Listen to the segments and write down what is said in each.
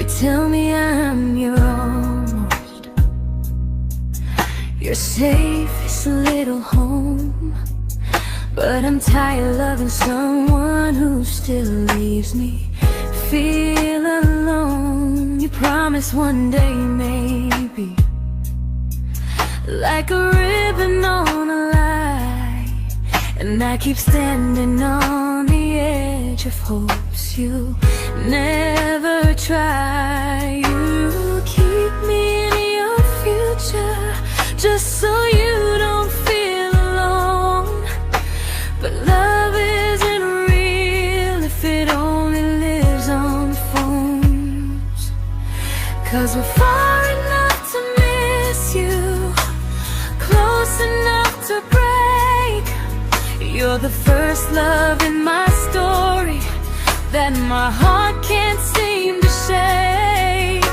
tell me I'm your almost, your safest little home. But I'm tired loving someone who still leaves me feel alone. You promise one day maybe, like a ribbon on a line, and I keep standing on the edge of hopes you never try. You keep me in your future just so you don't feel alone. But love isn't real if it only lives on phones. 'Cause we're far enough to miss you, close enough to break. You're the first love in my story that my heart can't seem to shake.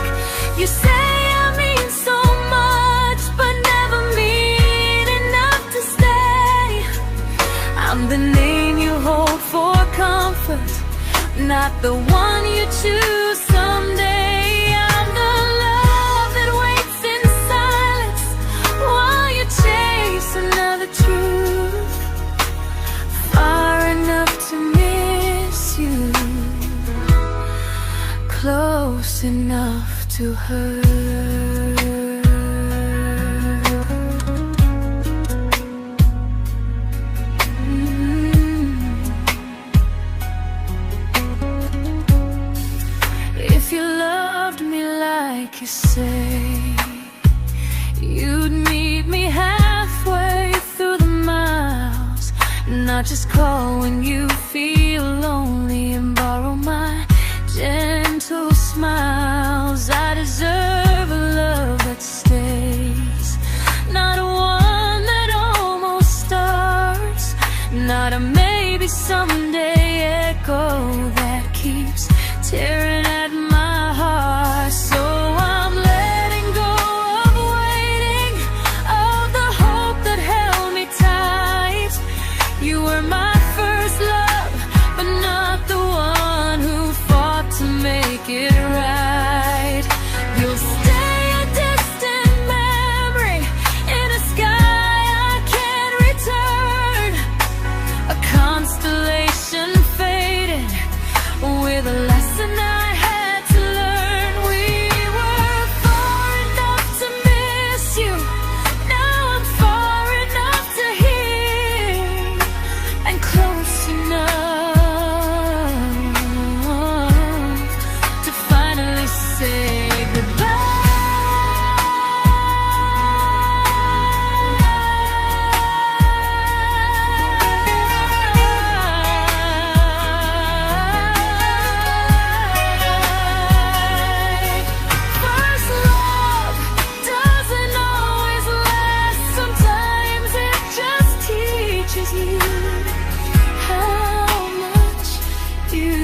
You say I mean so much, but never mean enough to stay. I'm the name you hold for comfort, not the one you choose someday. I'm the love that waits in silence while you chase another truth. Far enough to miss you, close enough to hurt. If you loved me like you say, you'd meet me halfway through the miles, not just call when you feel lonely and borrow my gentle smiles. I deserve a love that stays, not a one that almost starts, not a maybe someday echo that keeps tearing at my heart. So I'm letting go of waiting, of the hope that held me tight. You were my first love, but not the one who fought to make it right. You'll stay a distant memory in a sky I can't return, a constellation faded with a lesson I had to learn. We were far enough to miss you, now I'm far enough to hear, and close enough to finally say goodbye. First love doesn't always last, sometimes it just teaches you how much you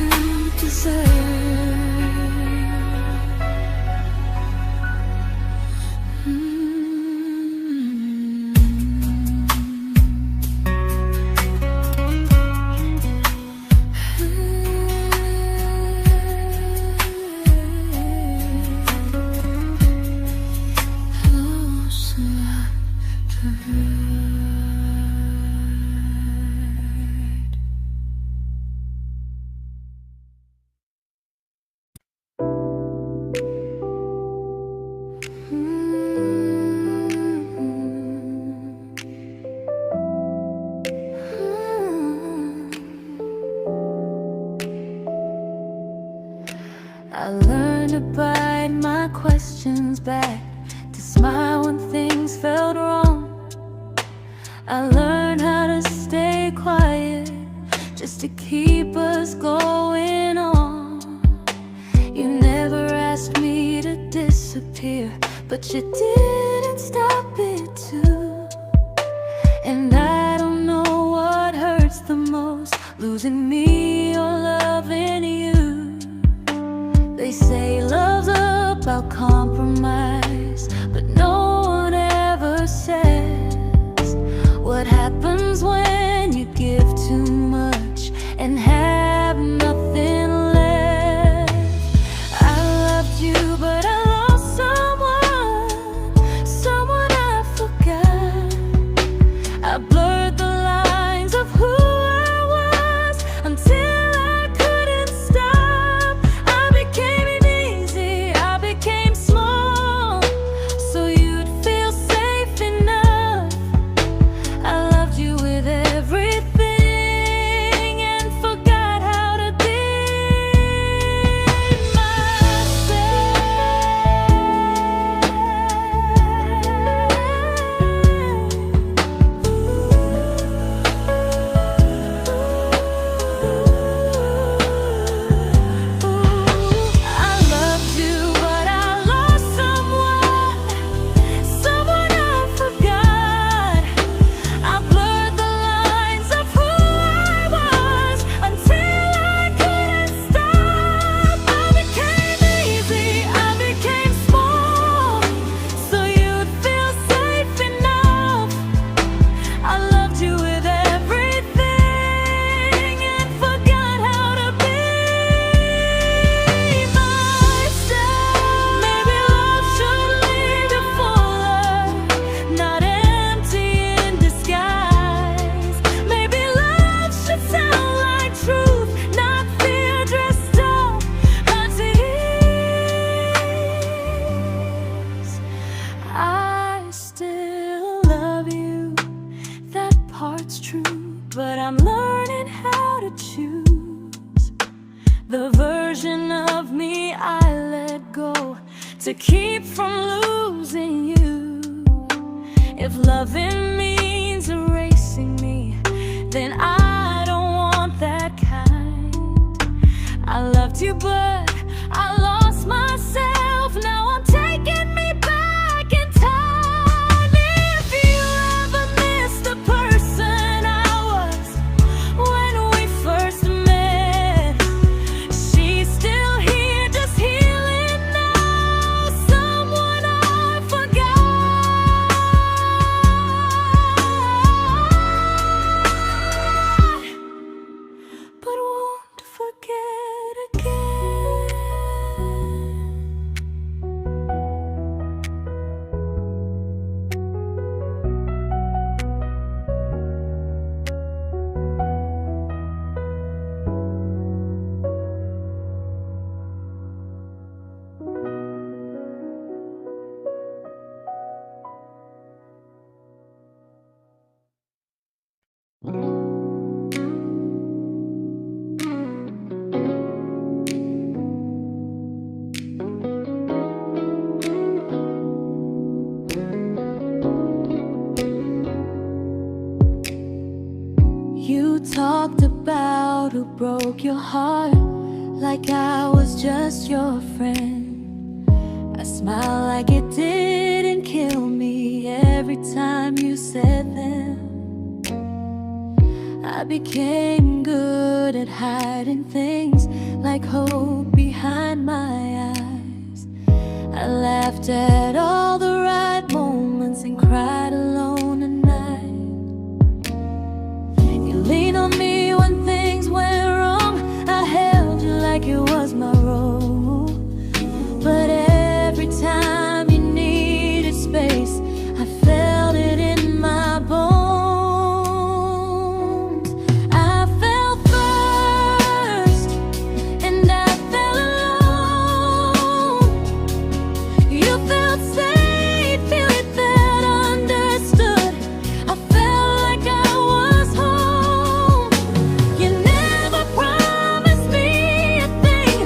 deserve. Close enough to hurt. I learned to bite my questions back, to smile when things felt wrong. I learned how to stay quiet just to keep us going on. You never asked me to disappear, but you didn't stop it too. And I don't know what hurts the most, losing me or loving you. They say love's about compromise, but no one ever says what happens when you give too much and have nothing left. I loved you to keep from losing you. If loving means erasing me, then I don't want that kind. I loved you, but I lost myself. Now I'm taking me back in time. If you ever miss the person I was when we first met, she's still here, just healing now. Someone I forgot, but won't forget again. You talked about who broke your heart, like I was just your friend. I smiled like it didn't kill me every time you said them. I became good at hiding things like hope behind my eyes. I laughed at all the right moments and cried alone at night. You leaned on me when things went wrong. I held you like it was my role. But every time you needed space, I felt it in my bones. I fell first, and I fell alone. You felt safe, you felt understood. I felt like I was home. You never promised me a thing,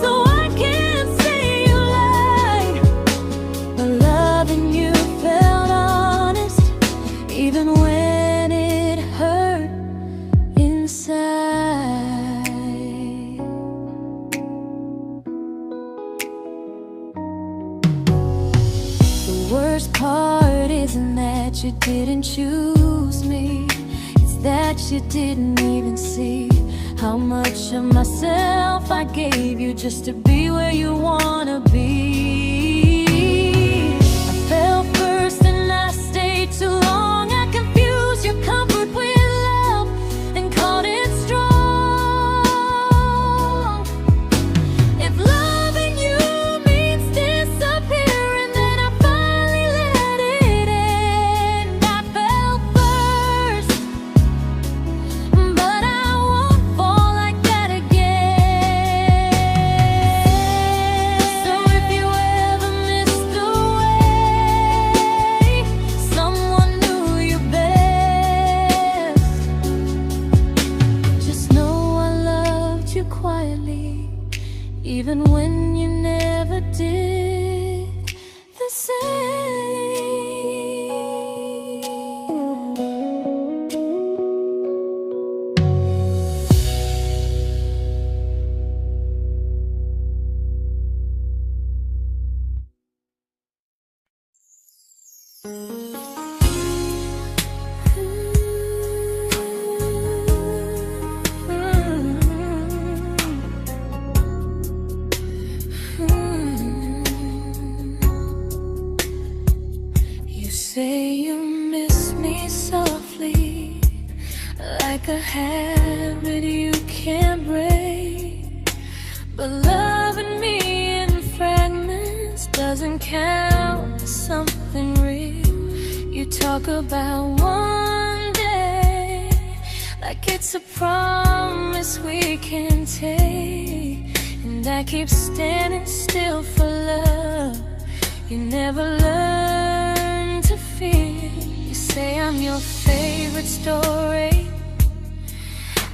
so I can't say you lied. But loving you felt honest, even when it hurt inside. The worst part isn't that you didn't choose me, it's that you didn't even see how much of myself I gave you just to be where you wanna be. I fell first and I stayed too long. I confused your comfort with love and called it strong. If loving you means disappearing, then I finally let it end. I fell first, but I won't fall like that again. So if you ever missed the way someone knew you best, just know I loved you quietly, even when you never did the same. You say you miss me softly, like a habit you can't break. But loving me in fragments doesn't count as something real. You talk about one day like it's a promise we can take, and I keep standing still for love. You never learn to feel. You say I'm your favorite story,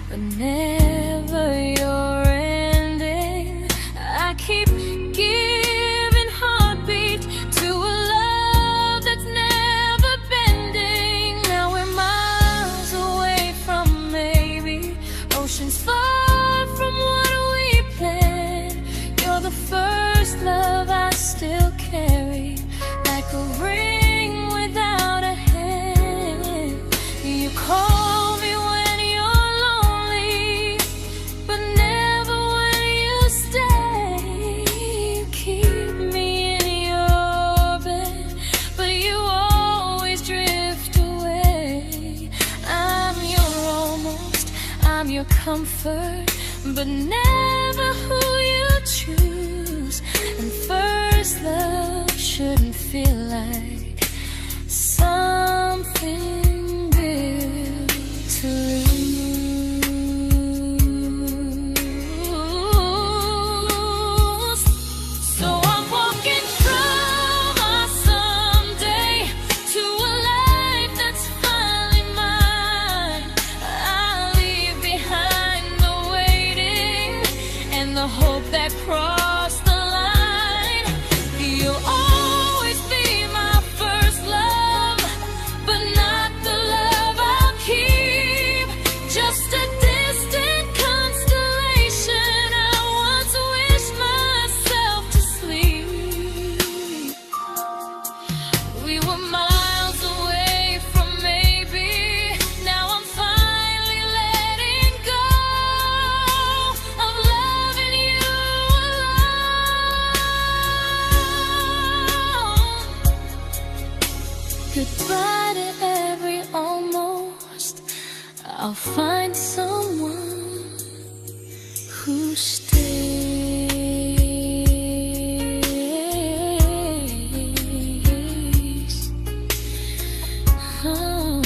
but never your ending. I keep giving heart a ring without a hand. You call me when you're lonely, but never when you stay. You keep me in your bed, but you always drift away. I'm your almost, I'm your comfort, but never who you choose. And first love shouldn't feel like something built to lose. So I'm walking from our someday to a life that's finally mine. I'll leave behind the waiting and the hope that crossed the line. You'll always be my first love, but not the love I'll keep. Just a distant constellation I once wished myself to sleep. We were miles away from maybe. Now I'm finally letting go of loving you alone. Goodbye to every almost. I'll find someone who stays. Oh.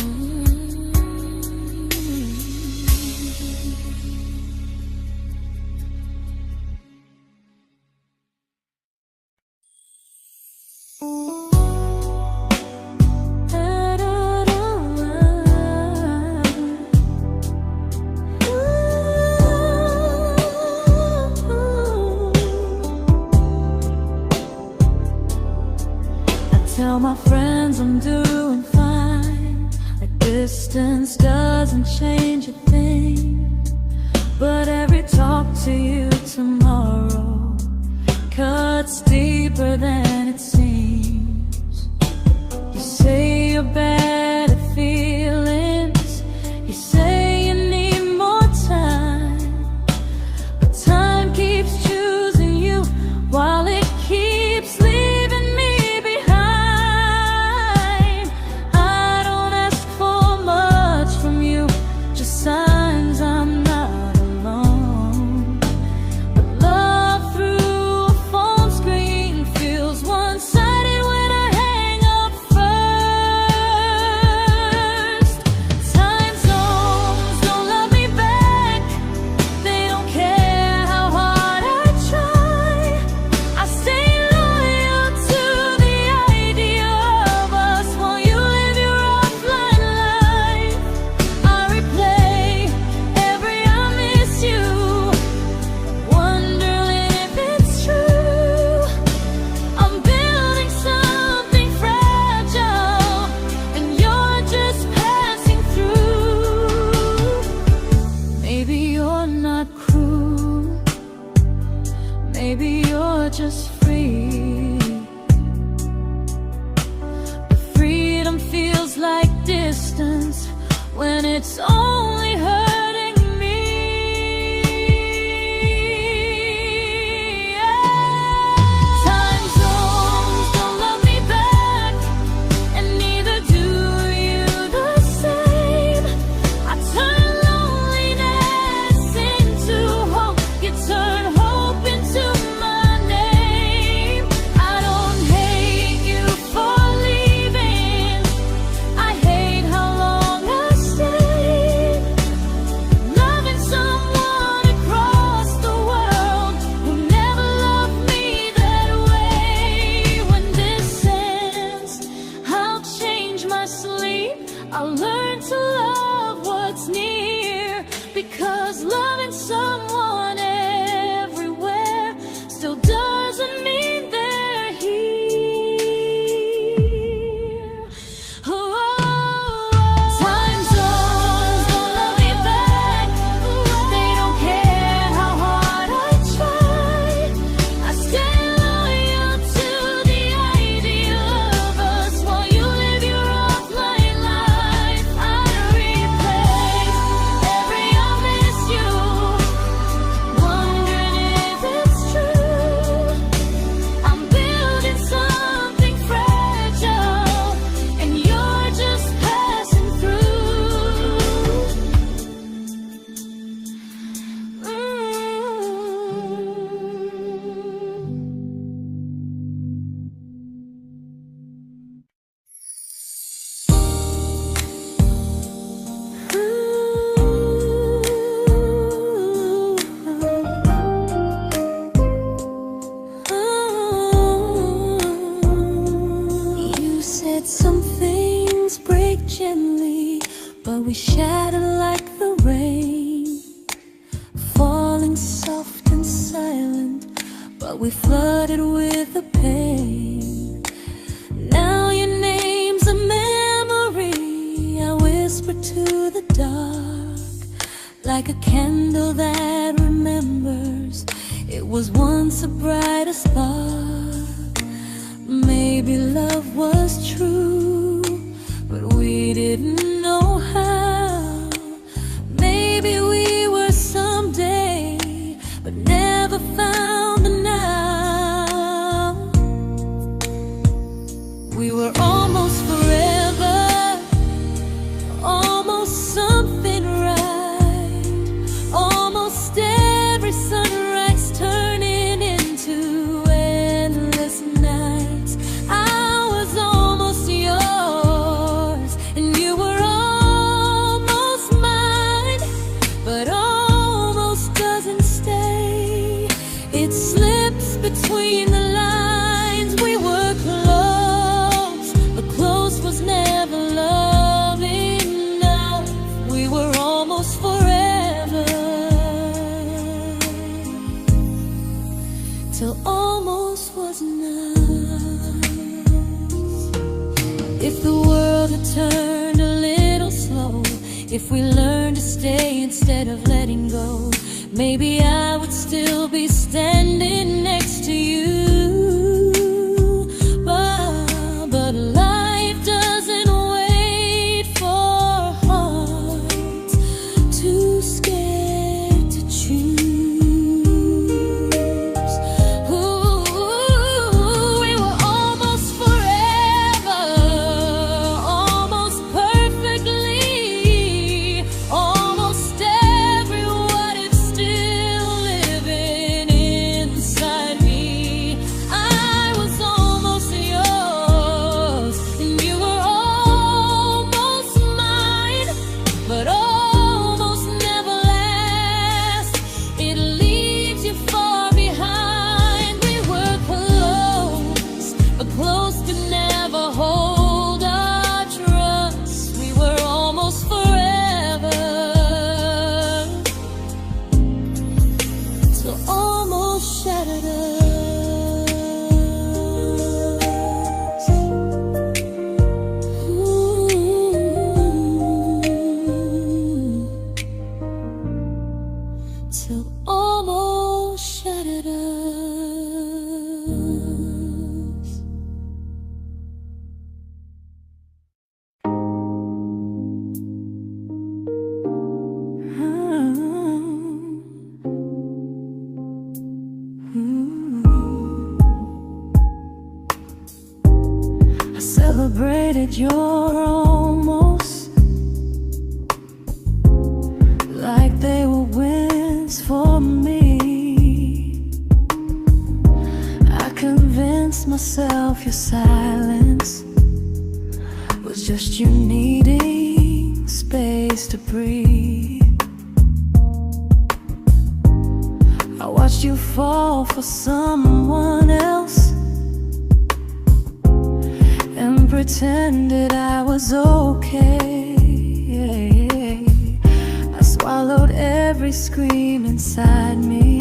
Tell my friends I'm doing fine, like distance doesn't change a thing. But every talk to you tomorrow cuts deeper than it seems. You say you're bad at feelings, you say you need more time, but time keeps choosing you while it keeps leaving me behind. I don't ask for much from you, just signs I'm not alone. But love through a phone screen feels one-sided when I hang up first. Time zones don't love me back, they don't care how hard I try. I stay loyal to the idea of us while you live your offline life. I replay every I miss you, wondering if it's true. I'm building something fragile, and you're just passing through. Maybe you're not cruel, maybe you're just free. But freedom feels like distance when it's only hurting me. Time zones don't love me back, and neither do you the same. I turn loneliness into hope, you turn hope into my name. I don't hate you for leaving, I hate how long I stayed. we shattered like the rain, falling soft and silent, but we flooded with the pain. Now your name's a memory I whisper to the dark, like a candle that remembers it was once a brighter spark. Maybe love was true, but we didn't know how. Maybe we were someday, but never found the now. We were almost forever, almost something right, almost every sunrise turning into endless nights. I was almost yours, and you were almost mine, but almost doesn't stay. It slips between the lines. We were close, but close was never love enough. We were almost forever, till almost was enough. If the world had turned a little slow, if we learned to stay instead of letting go, maybe I would still be standing next to you. But life doesn't wait for hearts too scared to choose. Ooh, we were almost forever, almost perfectly, almost every what if still living inside me. I was almost yours, and you were almost mine, but almost never lasts. It leaves you far behind. We were close, but close could never hold our trust. We were almost forever, till almost shattered us. Ooh, till almost shattered us. I celebrated your almost like they were wins for me. I convinced myself your silence was just you needing space to breathe. I watched you fall for someone else and pretended I was okay. I swallowed every scream inside me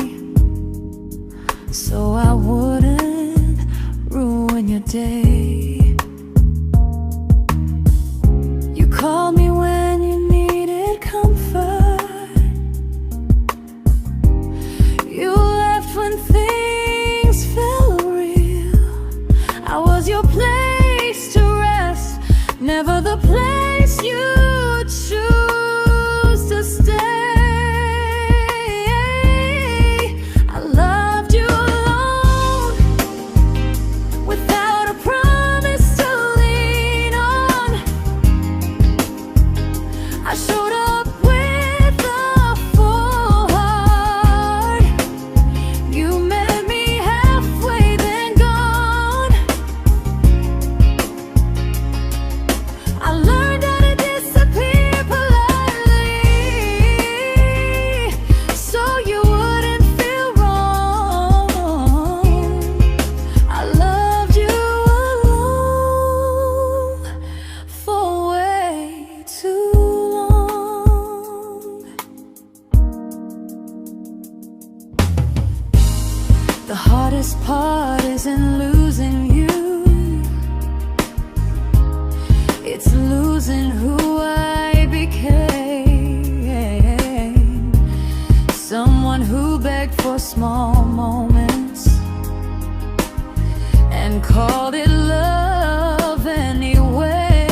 so I wouldn't ruin your day. You called me when you needed comfort. You left when things felt real. I was your place to rest, never the place you choose to stay. I loved you alone, without a promise. heart isn't losing you, it's losing who I became. Someone who begged for small moments and called it love anyway.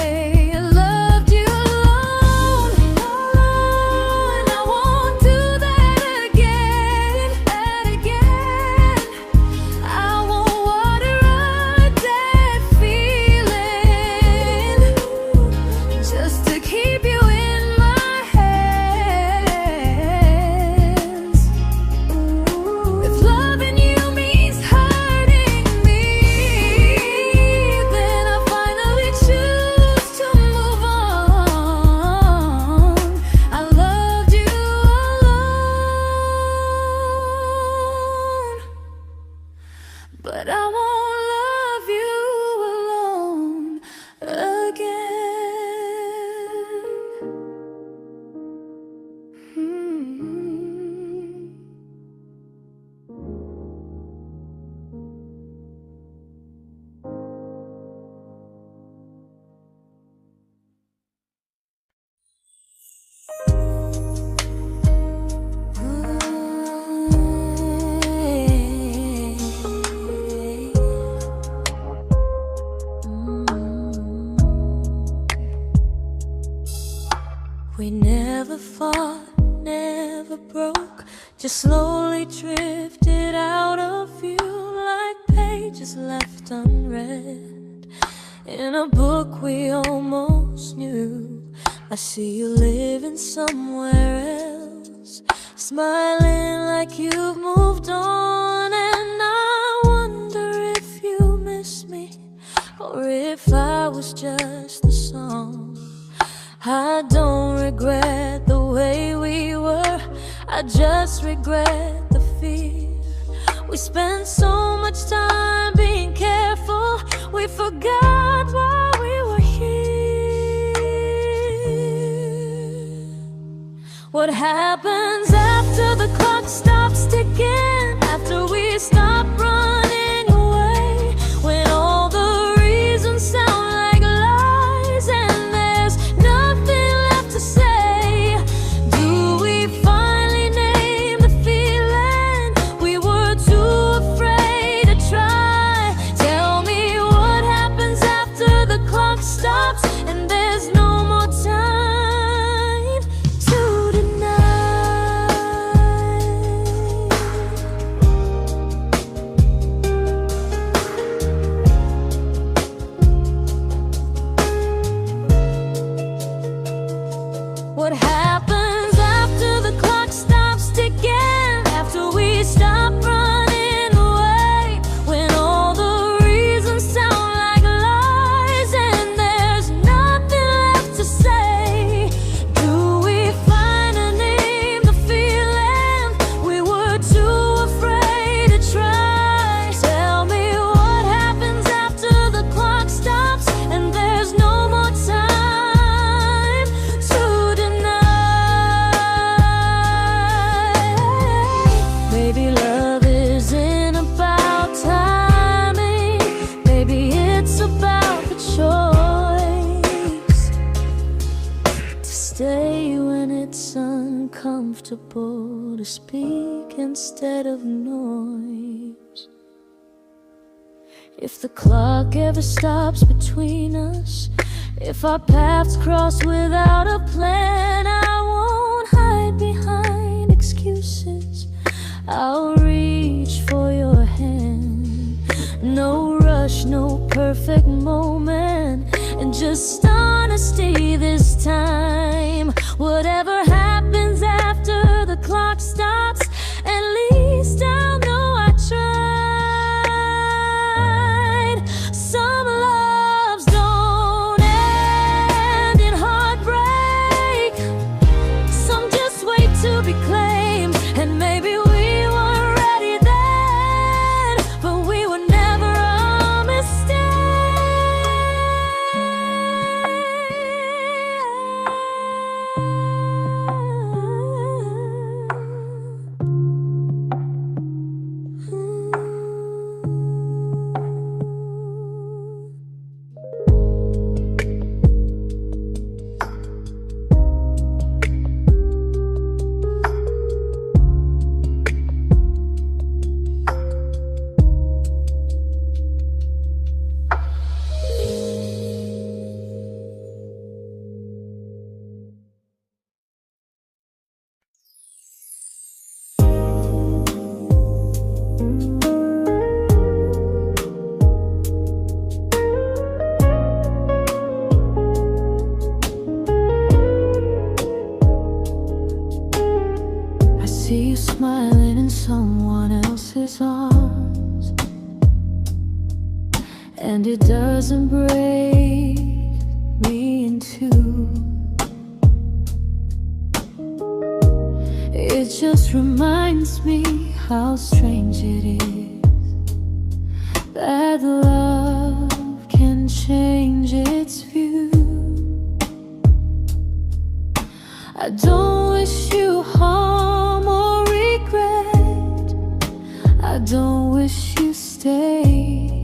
Loved you alone, alone. I won't do that again, and again. I won't water a dead feeling just to keep you in my hands. If loving you means hurting me, then I finally choose to move on. I loved you alone, but I won't love you alone again. We never fought, never broke, just slowly drifted out of view like pages left unread in a book we almost knew. I see you living somewhere else, smiling like you've moved on, and I wonder if you miss me or if I was just a song. I don't regret the way we were, I just regret the fear. We spent so much time being careful, we forgot why we were here. What happens after the clock stops ticking, after we stop running away, when all the reasons sound like lies and there's nothing left to say? Do we finally name the feeling we were too afraid to try? Tell me what happens after the clock stops and there's no more time to deny. What happens after the clock stops ticking, after we stop running away, when all the reasons sound like lies and there's nothing left to say? Do we finally name the feeling we were too afraid to try? Tell me what happens after the clock stops and there's no more time to deny. Maybe love isn't about timing, maybe it's about the choice to stay when it's uncomfortable, to speak instead of noise. If the clock ever stops between us, if our paths cross without a plan, I won't hide behind excuses, I'll reach for your hand. No rush, no perfect moment, and just honesty this time. Whatever happens after the clock stops, at least I'll know I tried. Some loves don't end in heartbreak, some just wait to be claimed, and maybe we weren't ready then, but we were never a mistake. and it doesn't break me in two. It just reminds me how strange it is that love can change its view. I don't wish you harm or regret. I don't wish you stay.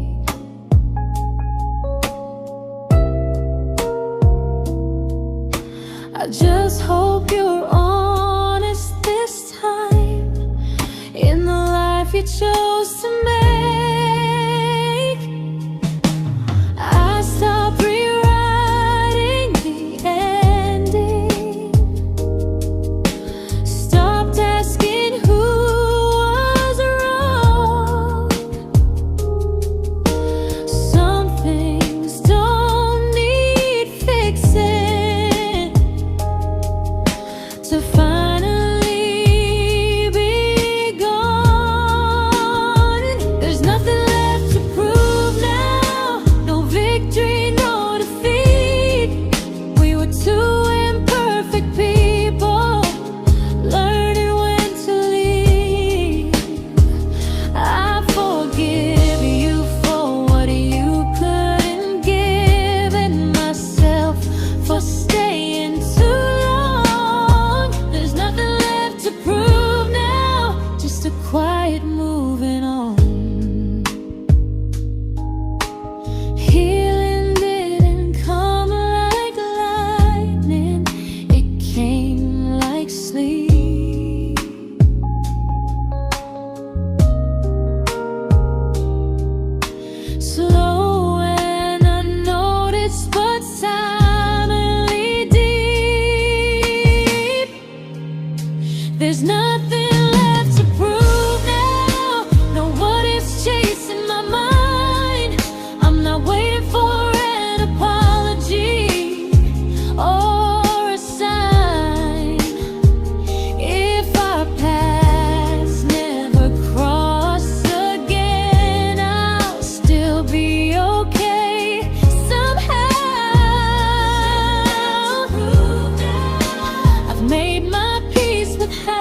I just hope you're honest this time in the life you chose to make. I stopped rewriting the ending, stopped asking who was wrong. Some things don't need fixing to finally be gone. There's nothing left to prove now, no victory, no defeat. We were two imperfect people, learning when to leave. I forgive you for what you couldn't give, and myself for staying too long. There's nothing left to prove now, just a quiet moving on. Healing didn't come like lightning, it came like sleep. Slow and unnoticed, but silently deep. There's nothing left to prove now, no what ifs chasing my mind. I'm not waiting for an apology or a sign. If our paths never cross again, I'll still be okay somehow. I've made my peace with how.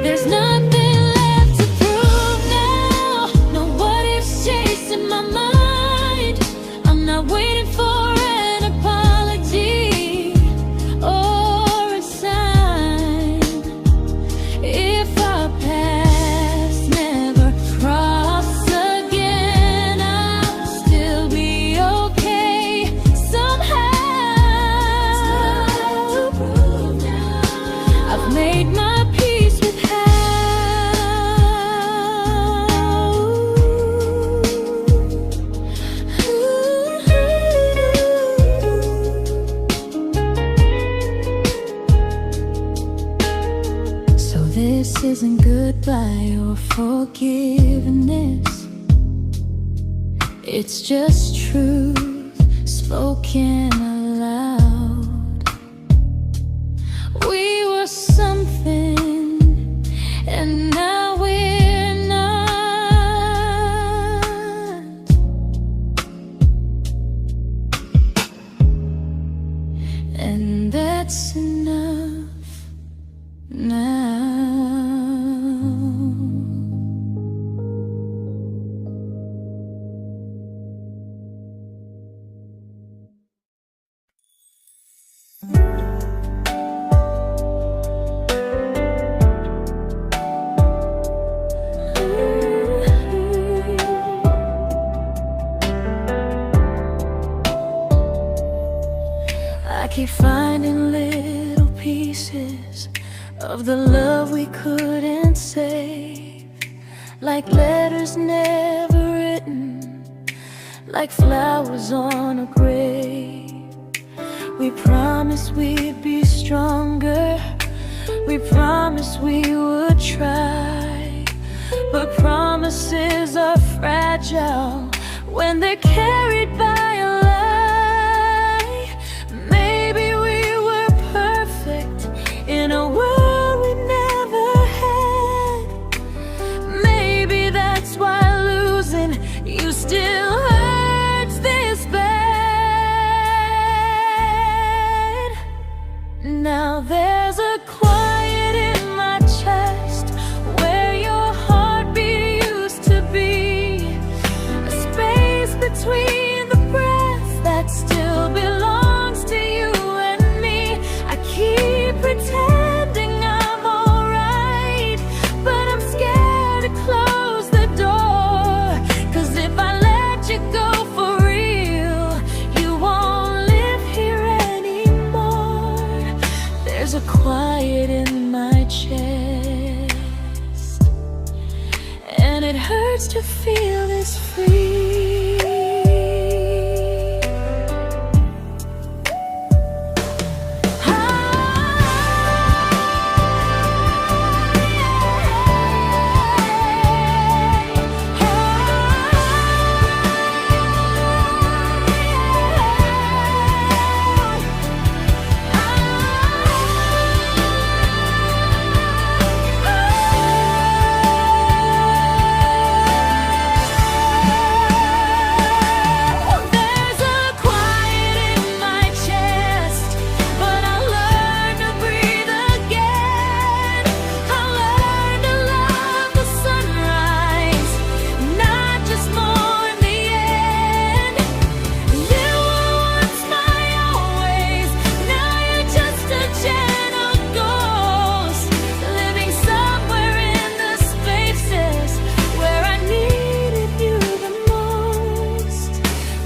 There's nothing left to prove now, no what ifs chasing my mind. I'm not waiting for an apology or a sign. If our paths never cross again, I'll still be okay somehow. I've made my peace with how. So this isn't goodbye or forgiveness, it's just truth spoken aloud. We were something, and now we're not. And that's enough now. I keep finding little pieces of the love we couldn't save, like letters never written, like flowers on a grave. We promised we'd be stronger, We promised we would try, but promises are fragile when they're carried by a lie. Maybe we were perfect in a world we never had. Maybe that's why losing you still hurts this bad. Now there's a quiet in my chest where your heartbeat used to be, a space between the breaths that still belongs to you and me. I keep pretending I'm alright, but I'm scared to close the door, 'cause if I let you go for real, you won't live here anymore. There's a quiet in my chest, and it hurts to feel this free.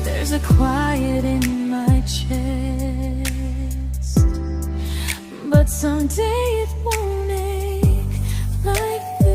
There's a quiet in my chest, but someday it won't ache like this.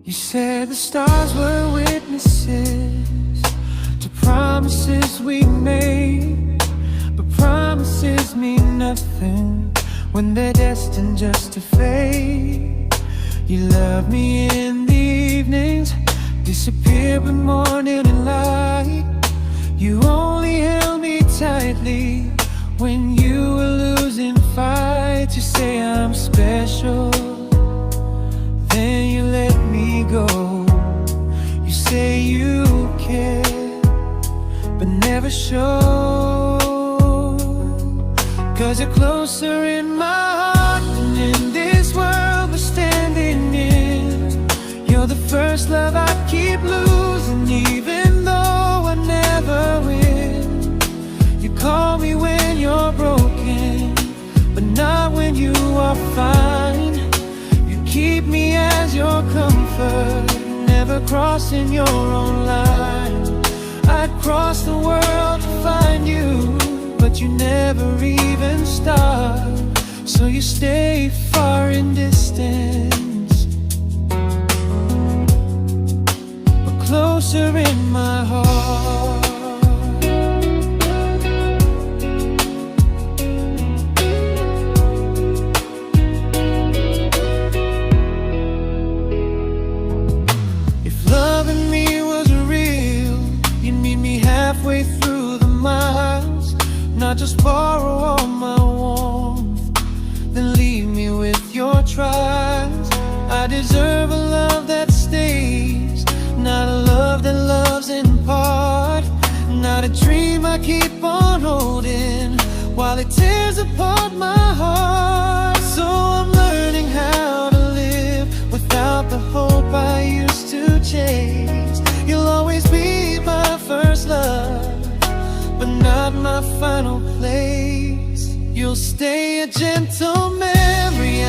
You said the stars were witnesses to promises we made, but promises mean nothing when they're destined just to fade. You love me in the evenings, disappear with morning and light. You only held me tightly when you were losing fights. You say I'm special, then you let me go. You say you care, but never show, 'cause you're closer in my heart than in this world we're standing in. You're the first love I keep losing, even though I never win. You call me when you're broken, but not when you are fine. Keep me as your comfort, never crossing your own line. I'd cross the world to find you, but you never even start. So you stay far in distance, but closer in my heart. Halfway through the miles, not just borrow all my warmth, then leave me with your trials. I deserve a love that stays, not a love that loves in part, not a dream I keep on holding while it tears apart my heart. So I'm learning how to live without the hope I used to chase. You'll always be my first love, but not my final place. You'll stay a gentle memory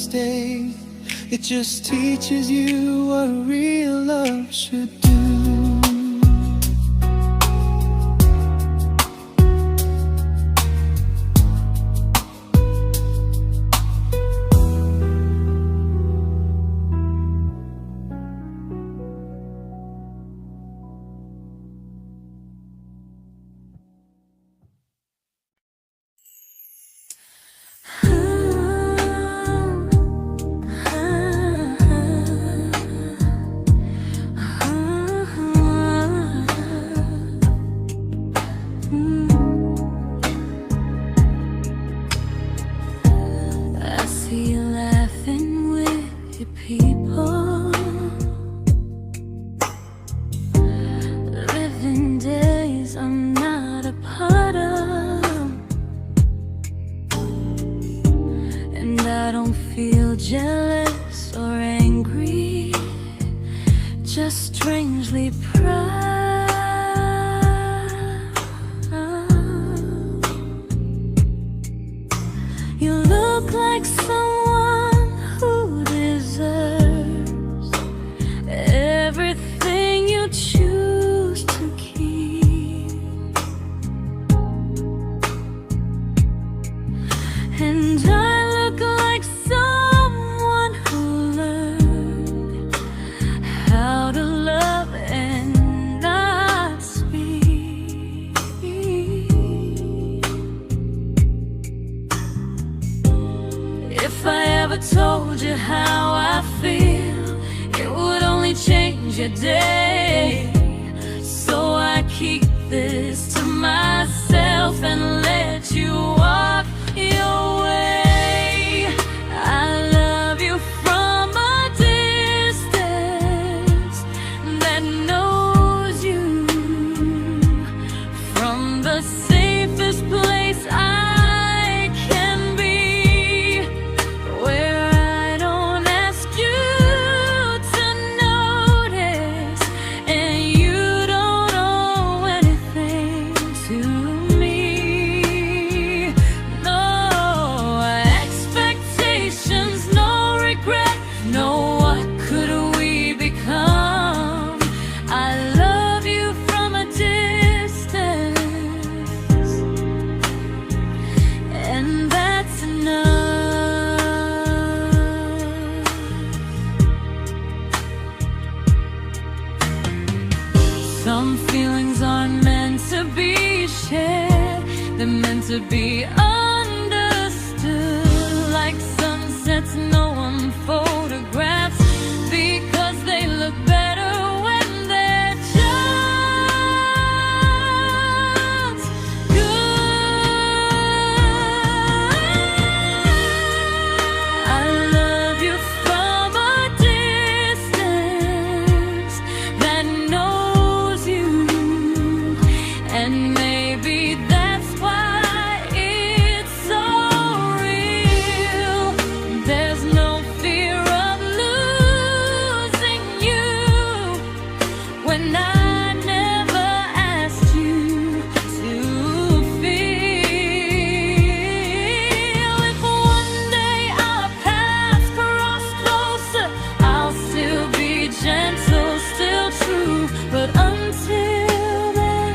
mistake. It just teaches you what real love should do. Jealous or angry, just strangely proud. You look like someone who deserves everything you choose to keep, and I look like someone who learned how to love and not speak. If I ever told you how I feel, it would only change your day. So I keep this to myself and let you walk your way. I love you from a distance that knows you, from the safest place I can be, where I don't ask you to notice and you don't owe anything to me. No expectations, no regret, no what could we become. I love you from a distance, and that's enough. Some feelings aren't meant to be shared, they're meant to be understood, like sunsets no one photographs, because they look better when they're just good. I love you from a distance that knows you, and maybe that's why it's so real. There's no fear of losing you when I never asked you to feel. If one day our paths cross closer, I'll still be gentle, still true, but until then,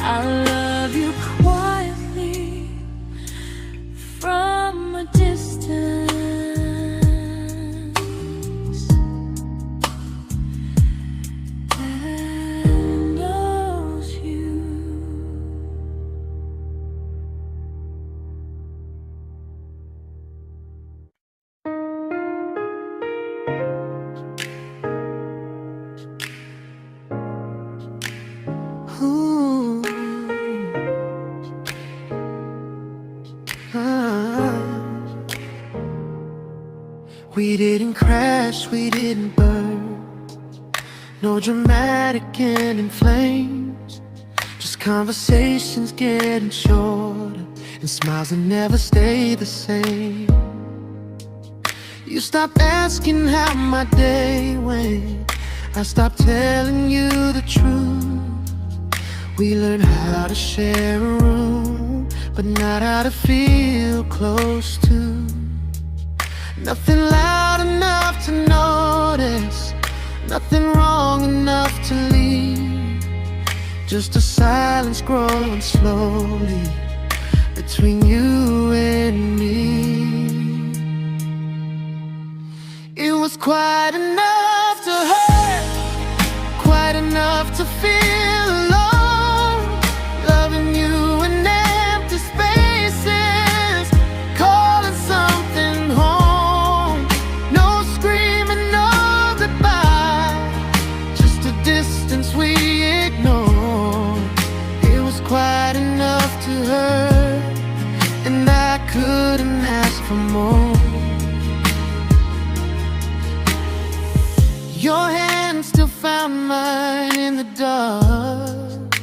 I love you quietly from a distance that knows you. Ooh. Ah. We didn't crash, we didn't burn, no dramatic end in flames, just conversations getting shorter and smiles that never stay the same. You stopped asking how my day went, I stopped telling you the truth. We learned how to share a room, but not how to feel close to. Nothing loud enough to notice, nothing wrong enough to leave. Just a silence growing slowly between you and me. It was quite enough to hurt, quite enough to feel alone. Loving you in empty spaces, calling something home. No screaming, no goodbye, just a distance we ignored. It was quite enough to hurt, and I couldn't ask for more. Your hand still found mine in the dark,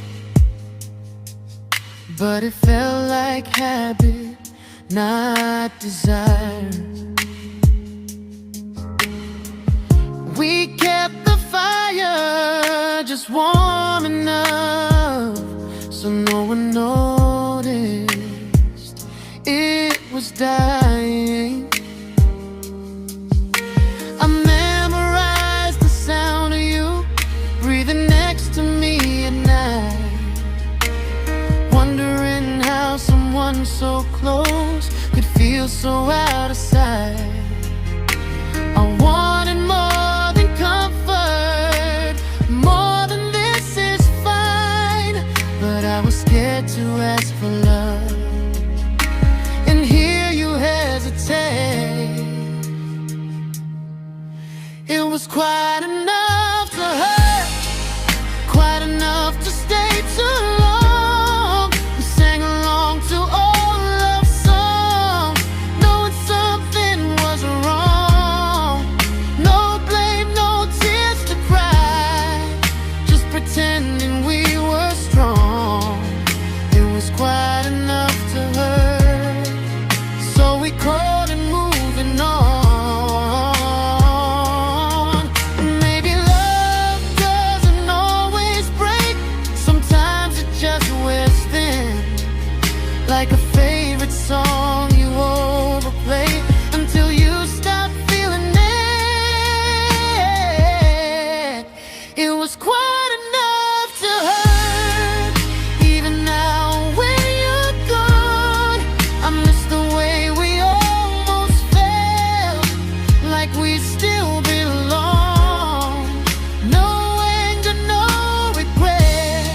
but it felt like habit, not desire. We kept the fire just warm enough so no one noticed it was dying. I memorized the sound of you breathing next to me at night, wondering how someone so close could feel so out of sight. I wanted more than comfort, more than this is fine, but I was scared to ask for love, and here you hesitate. It was quite enough to hurt, quite enough to stay too long. We sang along to old love songs, knowing something was wrong. No blame, no tears to cry, just pretending we were strong. It was quite enough to hurt, so we called it moving on. Maybe love doesn't always break, sometimes it just wears thin, like a favorite song you overplay until you stop feeling it. It was quite enough to hurt, even now when you're gone. I miss the way we almost felt, like we still belong. No anger, no regret,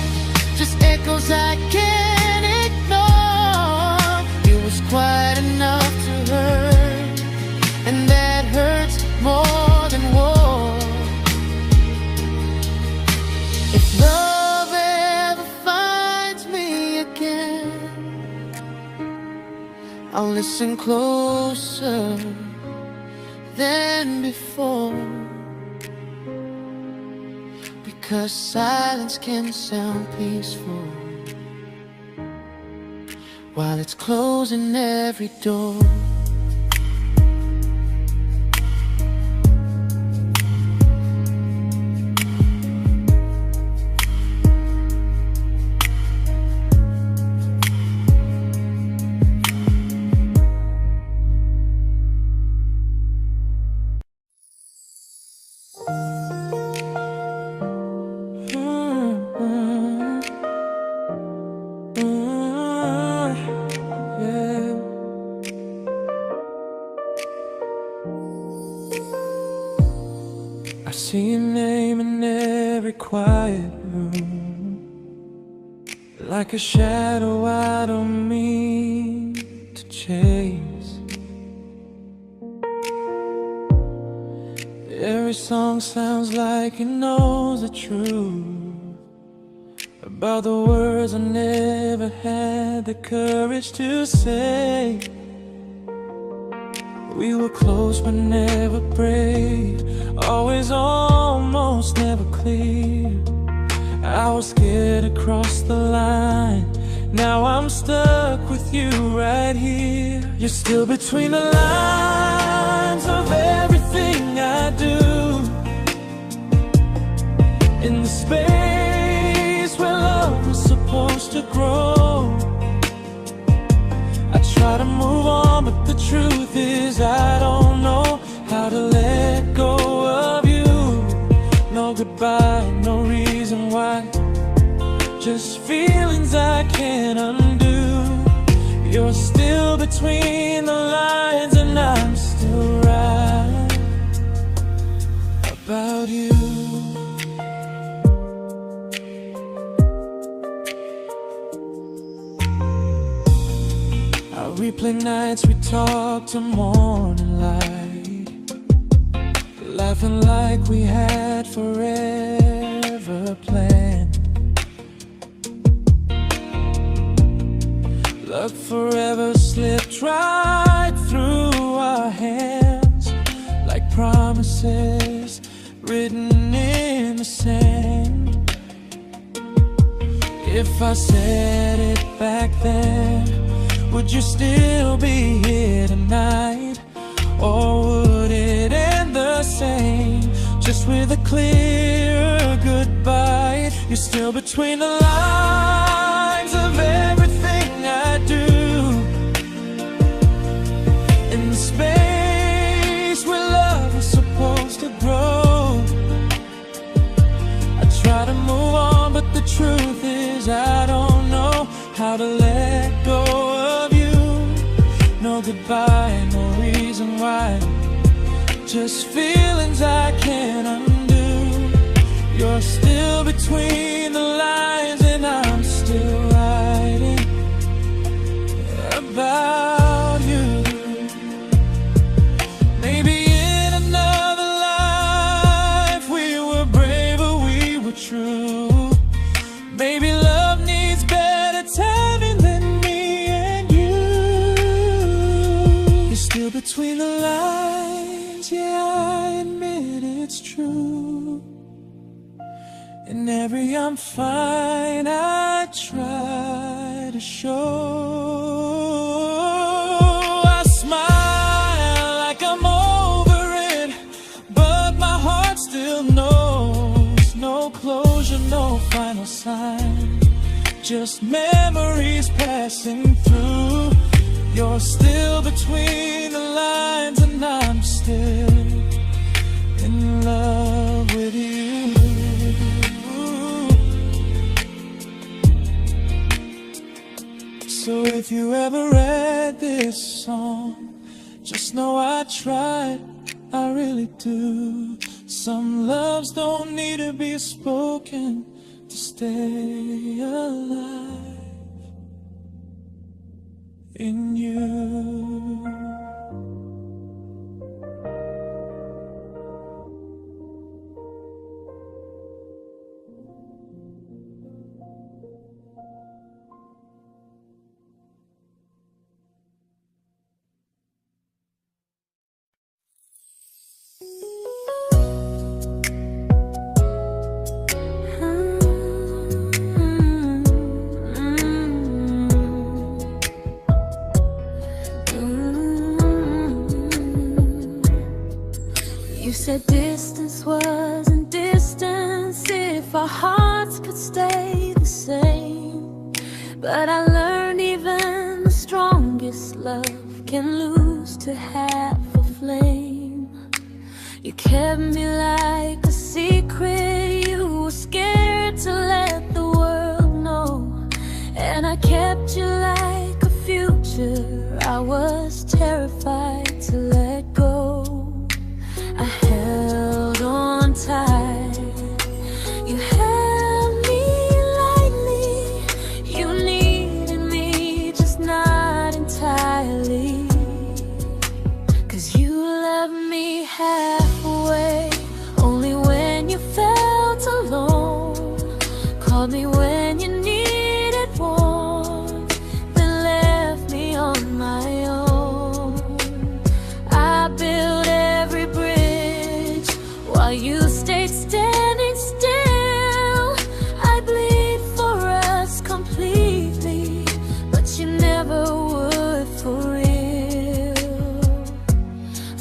just echoes I can't ignore. It was quite enough to hurt, and that hurts more than war. If love ever finds me again, I'll listen closer than before, because silence can sound peaceful while it's closing every door. I see your name in every quiet room, like a shadow I don't mean to chase. Every song sounds like it knows the truth about the words I never had the courage to say. We were close but never prayed, always almost never clear. I was scared to cross the line, now I'm stuck with you right here. You're still between the lines of everything I do, in the space where love was supposed to grow. I try to move on, but the truth is I don't know between the lines, and I'm still right about you. I replay nights we talk to morning light, laughing like we had forever planned. Luck forever slipped right through our hands, like promises written in the sand. If I said it back then, would you still be here tonight? Or would it end the same, just with a clear goodbye? You're still between the lines of everything I do, in the space where love is supposed to grow. I try to move on, but the truth is I don't know how to let go of you. No goodbye, no reason why, just feelings I can't undo. You're still between the lines, and I'm still writing about you. Maybe in another life we were braver, we were true. Maybe love needs better timing than me and you. You're still between the lines, yeah, I admit it's true. In every I'm fine I try to show. I smile like I'm over it, but my heart still knows. No closure, no final sign, just memories passing through. You're still between the lines, and I'm still in love with you. So if you ever read this song, just know I tried, I really do. Some loves don't need to be spoken to stay alive in you. You said distance wasn't distance if our hearts could stay the same. But I learned even the strongest love can lose to half a flame. You kept me like a secret you were scared to let the world know. And I kept you like a future I was terrified to let go. I held on tight, you held me lightly. You needed me, just not entirely. 'Cause you loved me halfway, only when you felt alone. Called me when you needed warmth, then left me on my own. I built every bridge while you stayed standing still. I bleed for us completely, but you never would for real.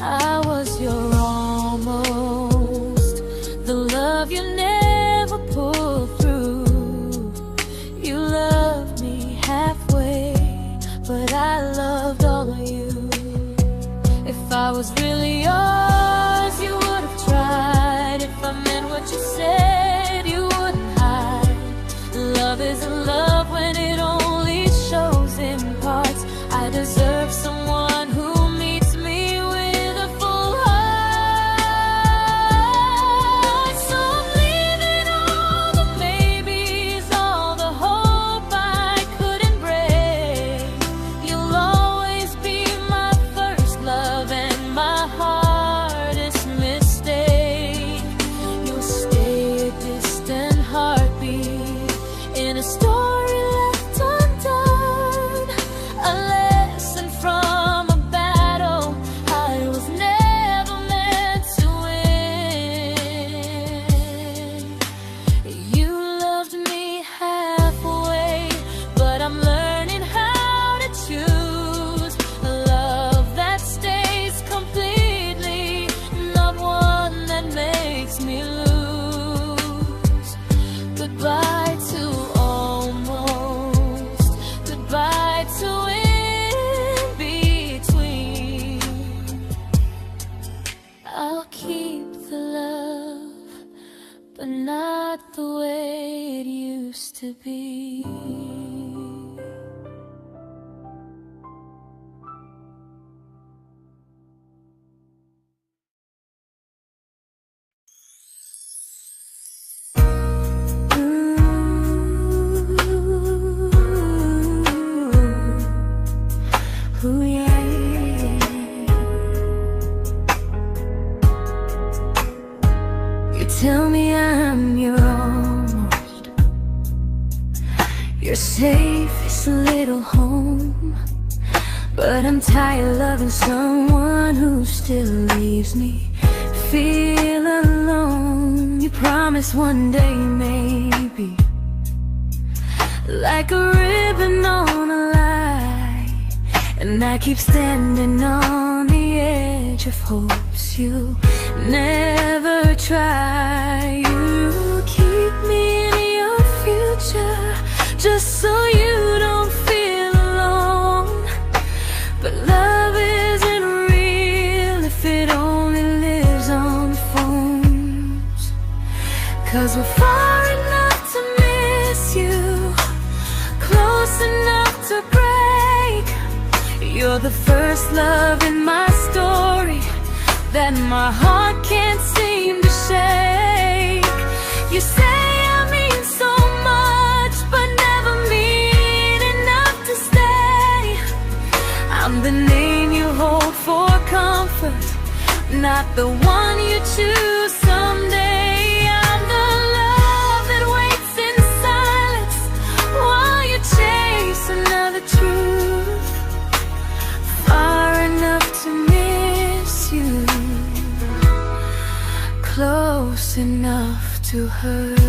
I was your almost, the love you never pulled through. You loved me halfway, but I loved all of you. If I was really yours, you would have tried. If I meant what you said, you wouldn't hide. Love isn't love when it only shows in parts. I deserve someone but not the way it used to be. Ooh, yeah, yeah. You tell me I'm your almost, your safest little home, but I'm tired loving someone who still leaves me feel alone. You promise one day maybe, like a ribbon on a line, and I keep standing on the edge of hopes you'll never try. You keep me in your future just so you don't feel alone. But love isn't real if it only lives on phones. 'Cause we're far enough to miss you, close enough to break. You're the first love in my story that my heart can't seem to shake. You say I mean so much, but never mean enough to stay. I'm the name you hold for comfort, not the one you choose someday. I'm the love that waits in silence while you chase another truth. Far enough to miss you, close enough to hurt.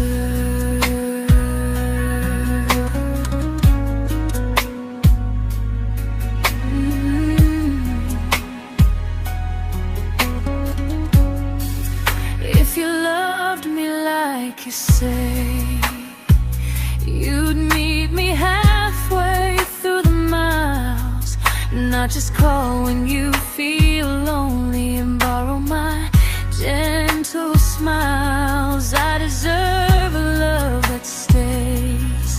If you loved me like you say, you'd meet me halfway through the miles, not just call when you feel lonely and borrow my gentle smiles. I deserve a love that stays,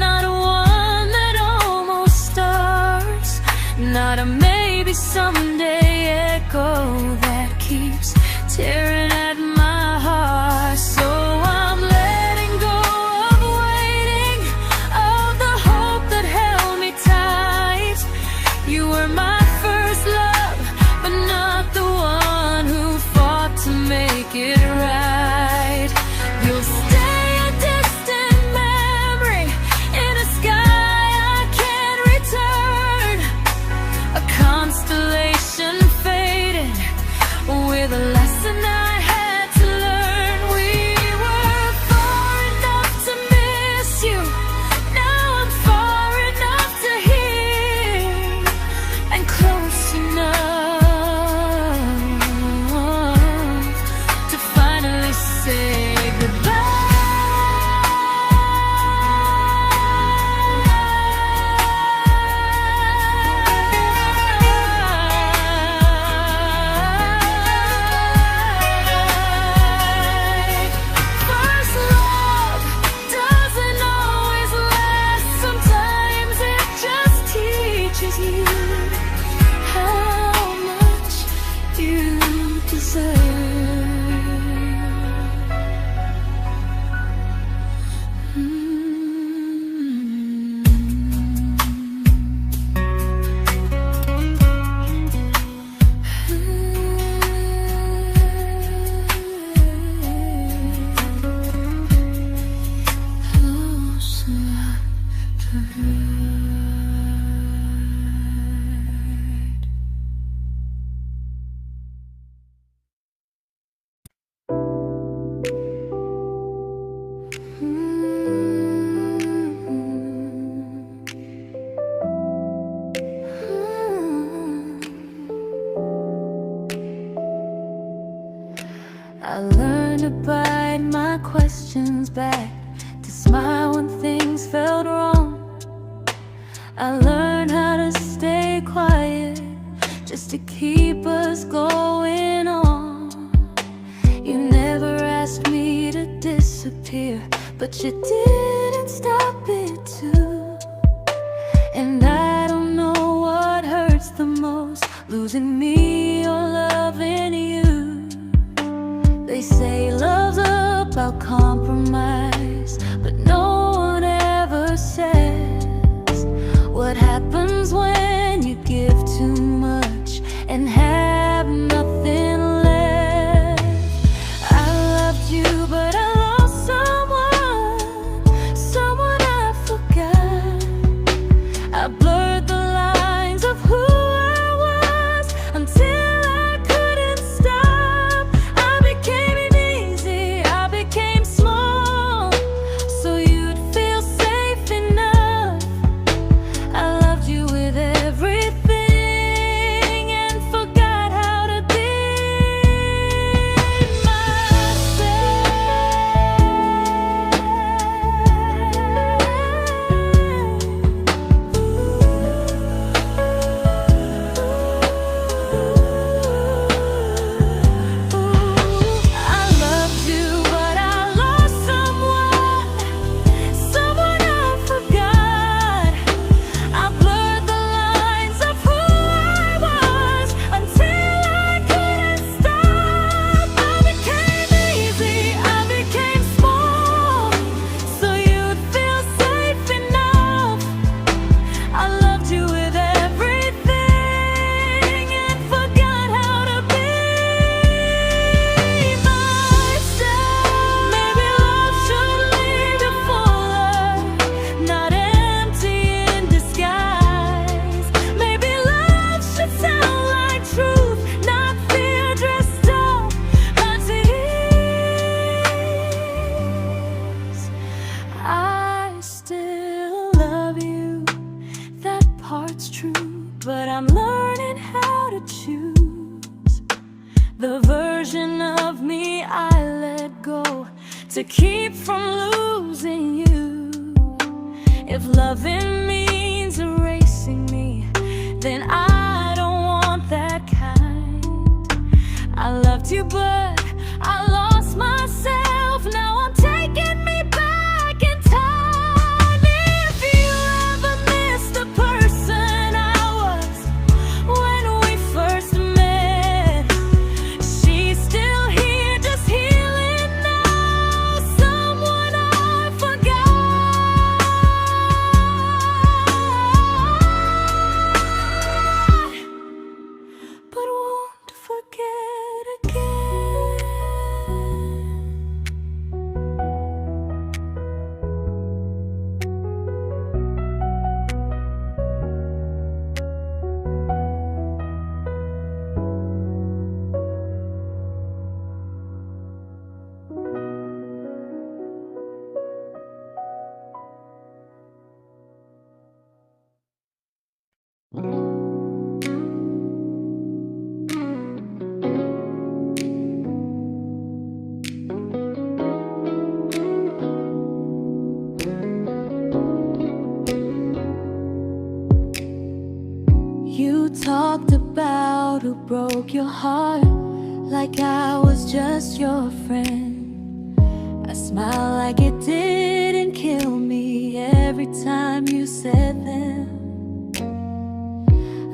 not a one that almost starts, not a maybe someday echo that keeps tearing at my heart. So I'm letting go of waiting, of the hope that held me tight. You were my first love, but not the one who fought to make it right. You'll stay a distant memory in a sky I can't return, a constellation fading with a lesson I had to learn. We were far enough to miss you, now I'm far enough to hear, and close enough to finally say goodbye. First love doesn't always last, sometimes it just teaches you how much you deserve. Close enough to hurt. I learned to bite my questions back, to smile when things felt wrong. I learned how to stay quiet just to keep us going on. You never asked me to disappear, but you didn't stop it too. And I don't know what hurts the most, losing me or loving you. They say love's about compromise, but no one ever says what happens when you give too much and have nothing left. I loved you, but I lost someone I forgot. I blurred the lines of who I was until I couldn't stop. I became easy, I became small, so you'd feel safe enough. I loved you with everything and forgot how to be but I'm learning how to choose the version of me I let go to keep from losing you. If loving means erasing me, then I don't want that kind. I loved you, but I lost myself. Now I'm taking me back in time. If you ever miss the person I was when we first met, she's still here, just healing now. Someone I forgot, but won't forget again. You talked about who broke your heart, like I was just your friend. I smile like it didn't kill me every time you said them.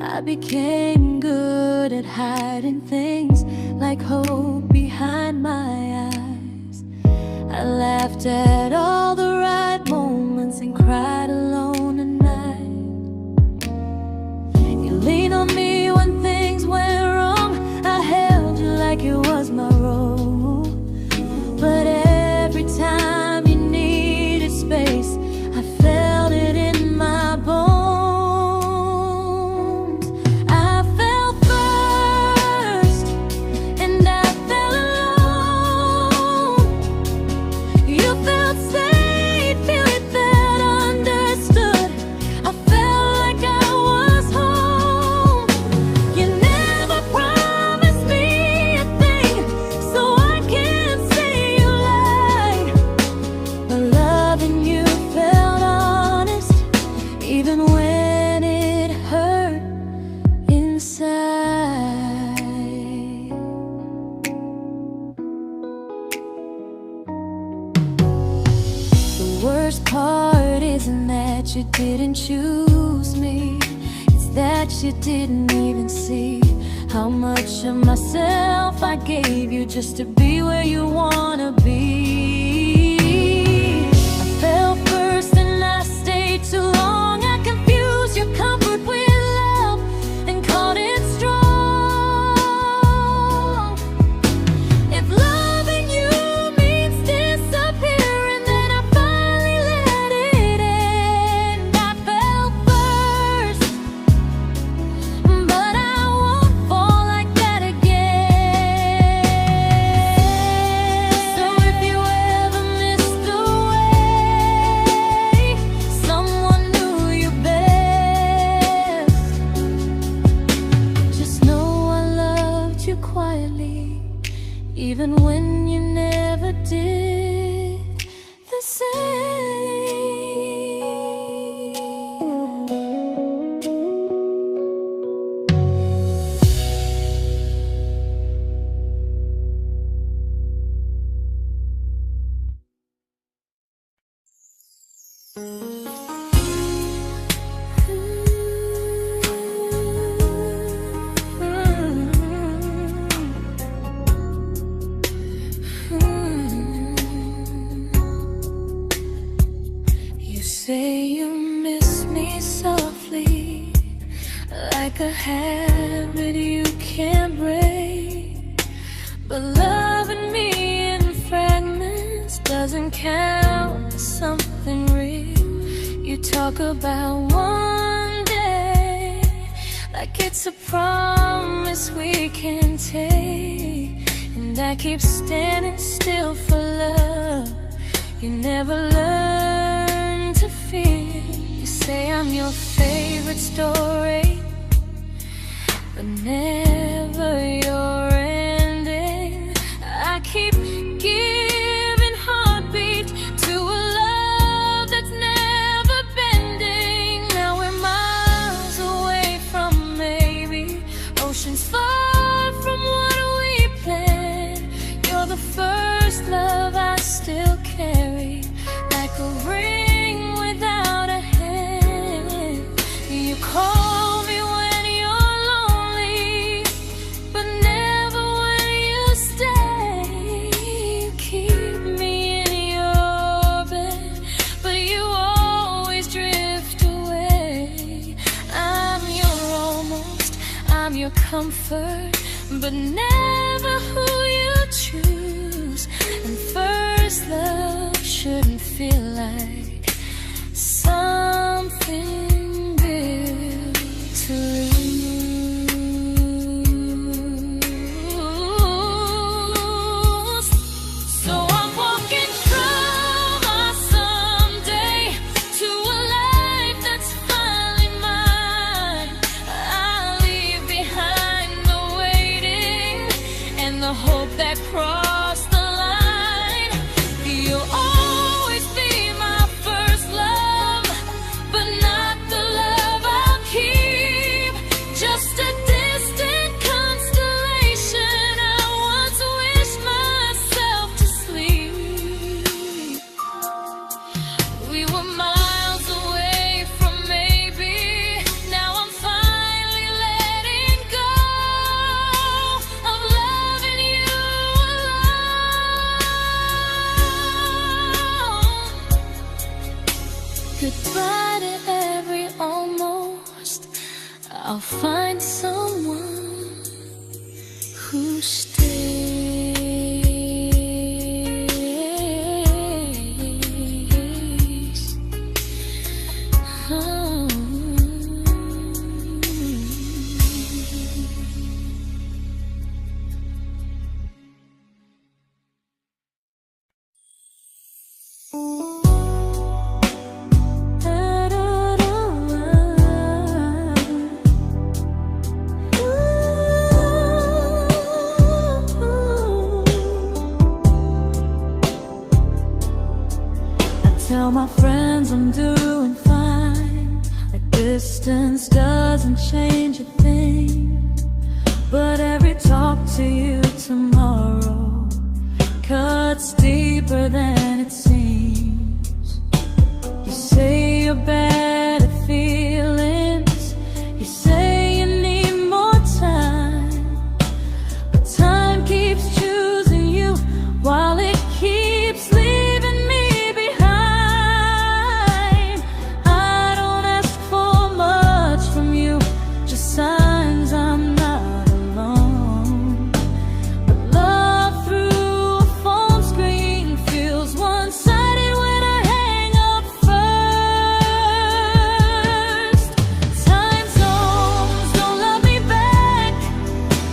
I became good at hiding things like hope behind my eyes. I laughed at all the right moments and cried alone at night. You leaned on me when things went wrong. I held you like it was my role. But every time you needed space, I felt it in my bones. I fell first, and I fell alone. You felt safe. worst part isn't that you didn't choose me, it's that you didn't even see how much of myself I gave you just to be where you wanna be. I fell first and I stayed too long. I confused your comfort with love and called it strong. If loving you means disappearing, then I finally let it end. I fell first, but I won't fall like that again. So if you ever missed the way someone knew you best, just know I loved you quietly, even when you never did the same. You say you miss me softly, like a habit you can't break. But loving me in fragments doesn't count as something real. You talk about one day like it's a promise we can take, and I keep standing still for love. You never learn to feel. You say I'm your favorite story, but never your ending. I keep giving heartbeat to a love that's never bending. Now we're miles away from maybe oceans far from what we planned. You're the first love I still carry, like a ring without a hand. You call me when you're lonely, but never when you stay. You keep me in your bed, but you always drift away. I'm your almost, I'm your comfort, but never who you choose. And first love shouldn't feel like something built to lose. So I'm walking from my someday to a life that's finally mine. I leave behind the waiting and the hope that crossed the line. You'll always be my first love, but not the love I'll keep. Just a distant constellation I once wished myself to sleep. We were miles away from maybe. Now I'm finally letting go of loving you alone. Goodbye to every almost. I'll find someone who stays. Oh. Tell my friends I'm doing fine, like distance doesn't change a thing. But every talk to you tomorrow cuts deeper than it seems. your bad feelings. You say you need more time, but time keeps choosing you while it keeps leaving me behind. I don't ask for much from you, just signs I'm not alone. But love through a phone screen feels one-sided when I hang up first. Time zones don't love me back.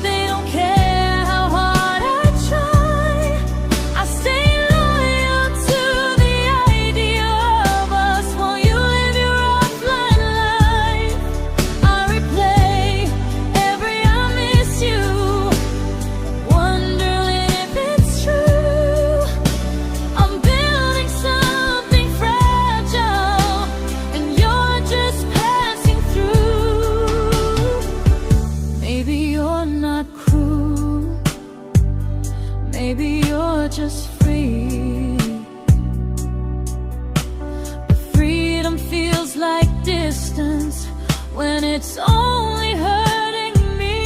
They don't care how hard I try. I stay loyal to the idea of us while you live your offline life. I replay every I miss you, wondering if it's true. I'm building something fragile, and you're just passing through. Maybe you're not cruel, maybe you're just free. But freedom feels like distance when it's only hurting me.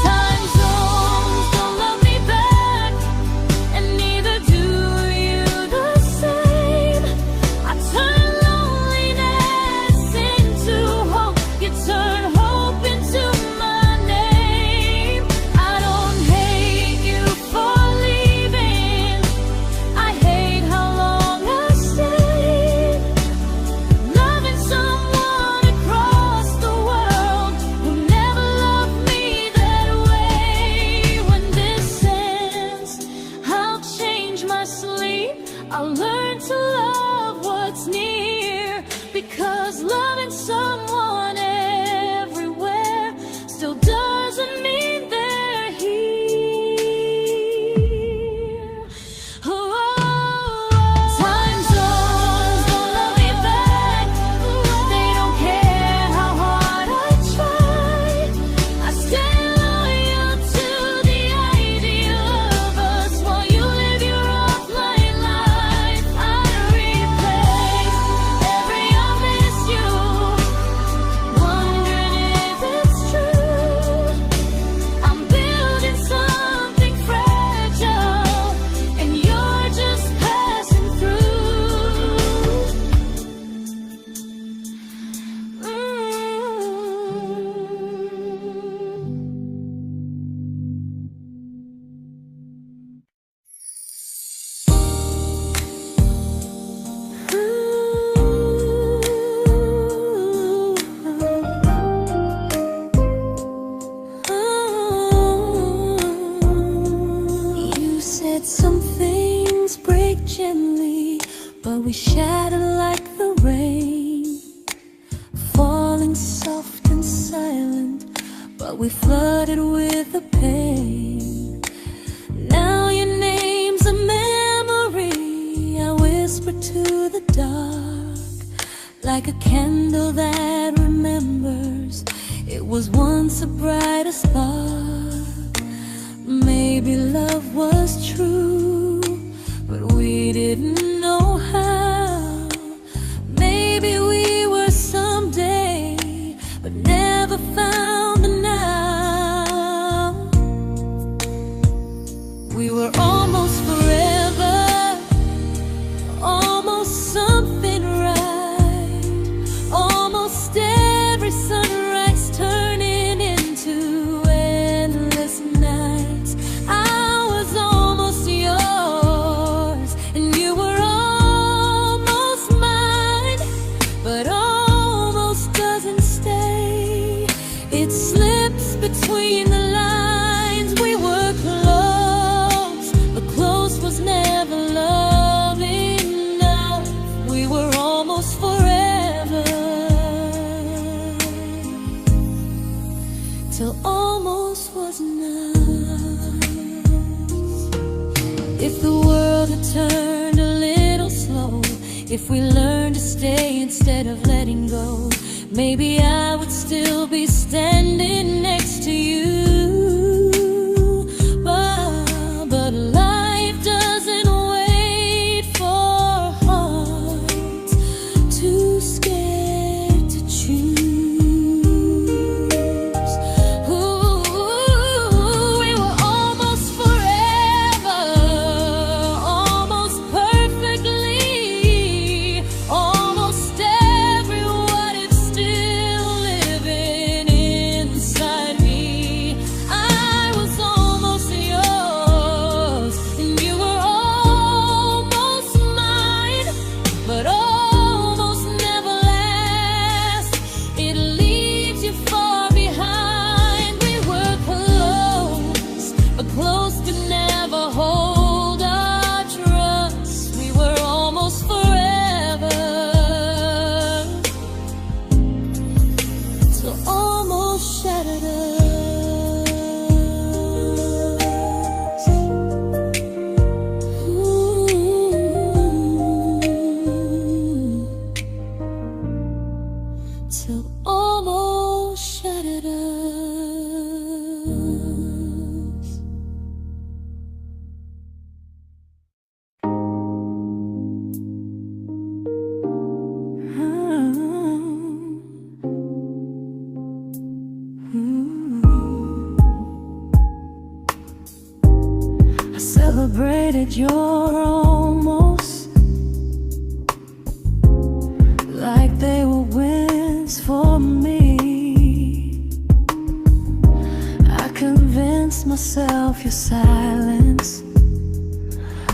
Time zones don't love me back, and neither do you the same. I turn loneliness into hope, you turn hope into my name. I don't hate you for leaving, I hate how long I stayed. Loving someone across the world who never loved me that way. When this ends, I'll change my sleep, I'll learn to love what's near, because loving someone everywhere still doesn't mean they're here. Time zones don't love me back. They don't care how hard I try. I stay loyal to the idea of us while you live your offline life. I replay every I miss you, wondering if it's true. I'm building something fragile, and you're just passing through. You said some things break gently, but we shatter like the rain, falling soft and silent, but we flooded with the pain. Now your name's a memory I whisper to the dark, like a candle that remembers it was once a brighter spark. Maybe love was true, but we didn't know how. Maybe we were someday, but never found the now. We were almost forever, almost something right, almost every sunrise turning into endless nights. I was almost yours, and you were almost mine, but almost doesn't stay. It slips between the lines. We were close, but close was never love enough. We were almost forever, till almost was enough. If the world had turned a little slow, if we learned to stay instead of letting go, maybe I would still be standing next to you. But life doesn't wait. celebrated your almost like they were wins for me. I convinced myself your silence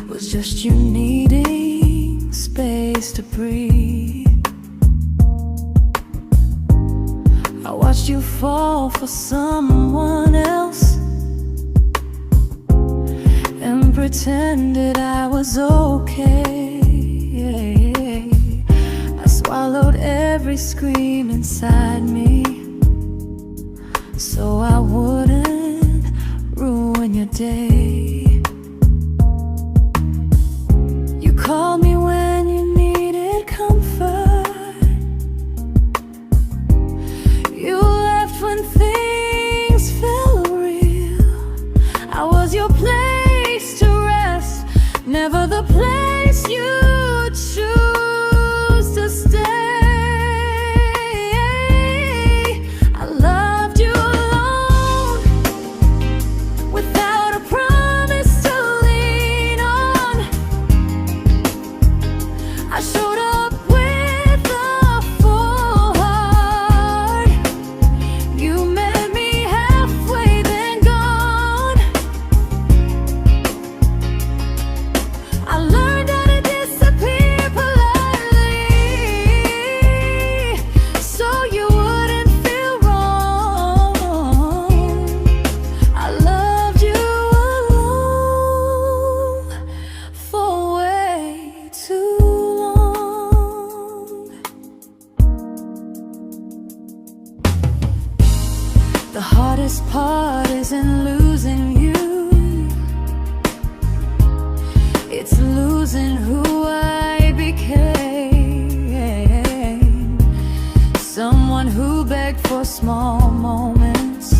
was just you needing space to breathe. I watched you fall for someone else and pretended I was okay. I swallowed every scream inside me so I wouldn't ruin your day. You called me when you needed comfort. You left when things felt real. I was your place to rest, never the place you choose to stay. I loved you alone, without a promise to lean on. I showed up with a full heart. You met me halfway, then gone. I learned how to disappear politely, so you wouldn't feel wrong. I loved you alone for way too long. The hardest part isn't losing you, it's losing who I became. Someone who begged for small moments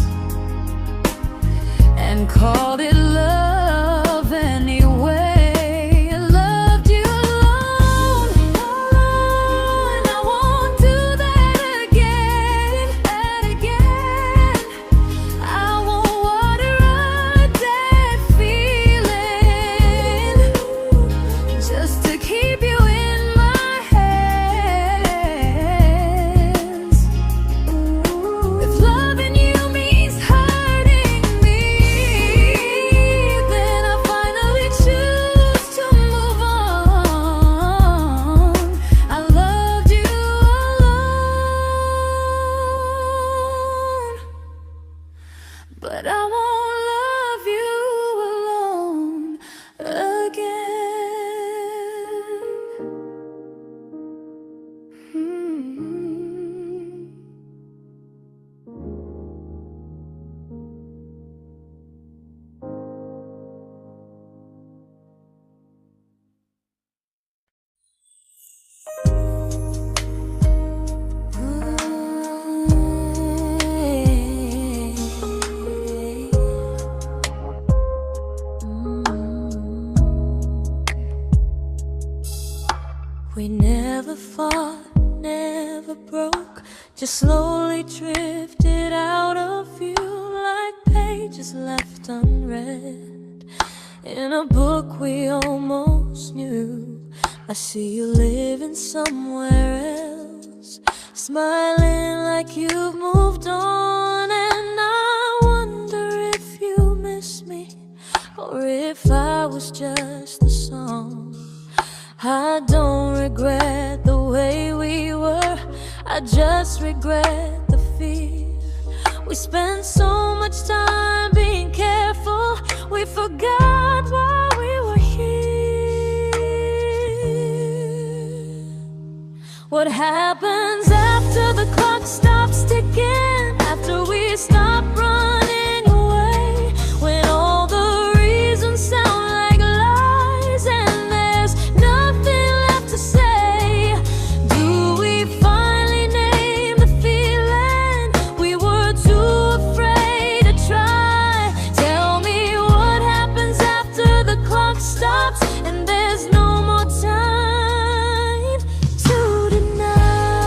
and called it love anyway. I loved you alone, and I won't do that again. I won't water a dead feeling just to keep you in my hands. If loving you means hurting me, then I finally choose to move on. I loved you alone, but I won't love you alone again. We never fought, never broke, just slowly drifted out of view like pages left unread in a book we almost knew. I see you living somewhere else, smiling like you've moved on, and I wonder if you miss me or if I was just the song. I don't regret the way we were, I just regret the fear. We spent so much time being careful, we forgot why we were here. What happens after the clock stops ticking, after we stop running away, when all the reasons sound like lies and there's nothing left to say? Do we finally name the feeling we were too afraid to try? Tell me what happens after the clock stops and there's no more time to deny.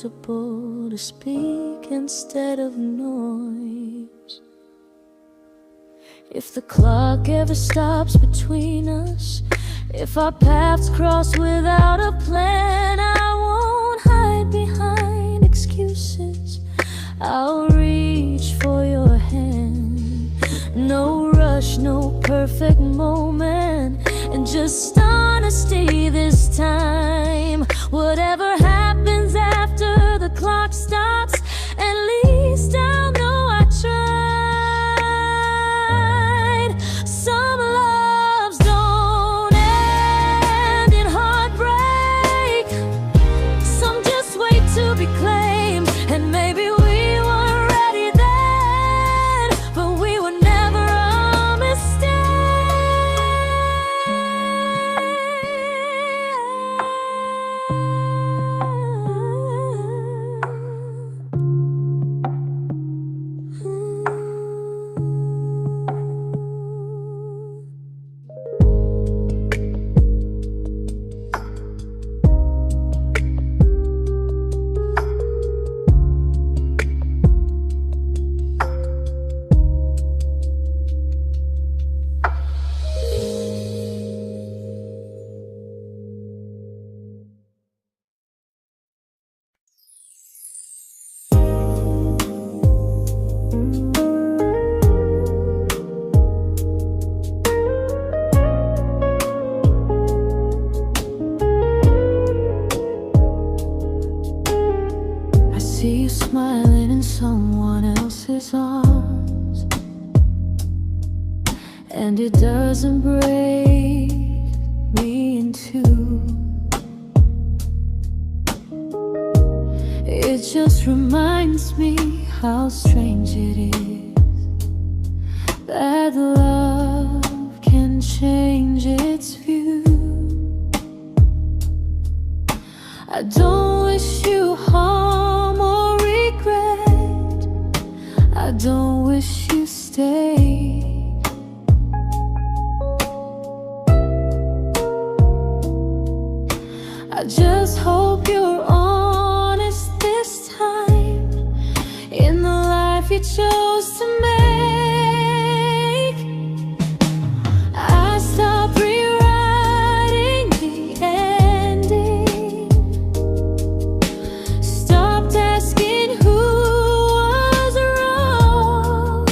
comfortable to speak instead of noise. If the clock ever stops between us, if our paths cross without a plan, I won't hide behind excuses. I'll reach for your hand. No rush, no perfect moment, and just honesty this time. Whatever happens after the clock stops, at least I'll know I tried. Some loves don't end in heartbreak, some just wait to be claimed. And maybe we weren't ready then, but we were never a mistake. I see you smiling in someone else's arms, and it doesn't break me in two. It just reminds me how strange it is that love can change its view. I don't wish you harm or regret, I don't wish you stay. I just hope you're honest this time in the life you chose to make. I stopped rewriting the ending, stopped asking who was wrong.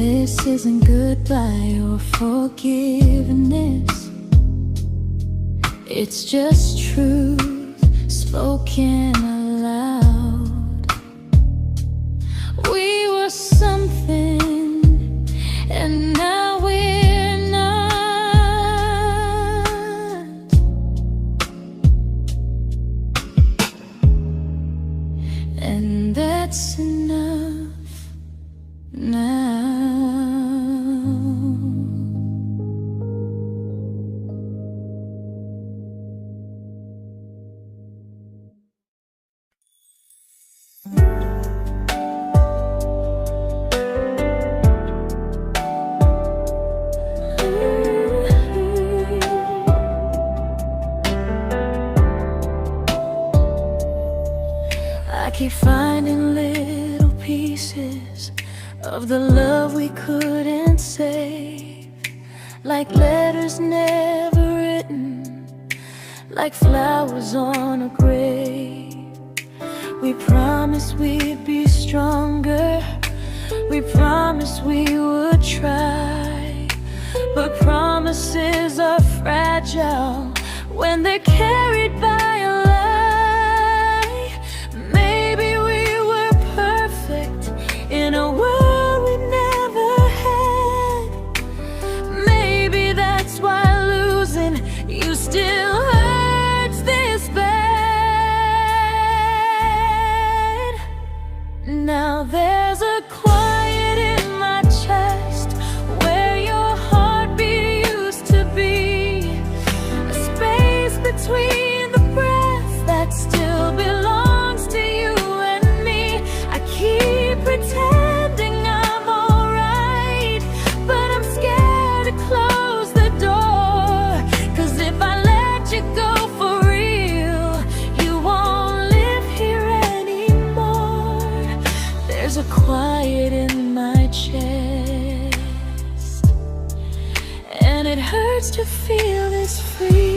This isn't goodbye or forgiveness. It's just truth spoken aloud. We were something, and now we're not. And that's enough now. I keep finding little pieces of the love we couldn't save, like letters never written, like flowers on a grave. We promised we'd be stronger, we promised we would try, but promises are fragile when they're carried by a lie. Maybe we were perfect in a world we never had. Maybe that's why losing you still hurts this bad. Now there's a quiet in my chest where your heartbeat used to be, a space between the breaths that still belongs to you and me. I keep pretending I'm alright, but I'm scared to close the door, 'cause if I let you go for real, you won't live here anymore. There's a quiet in my chest, and it hurts to feel this free.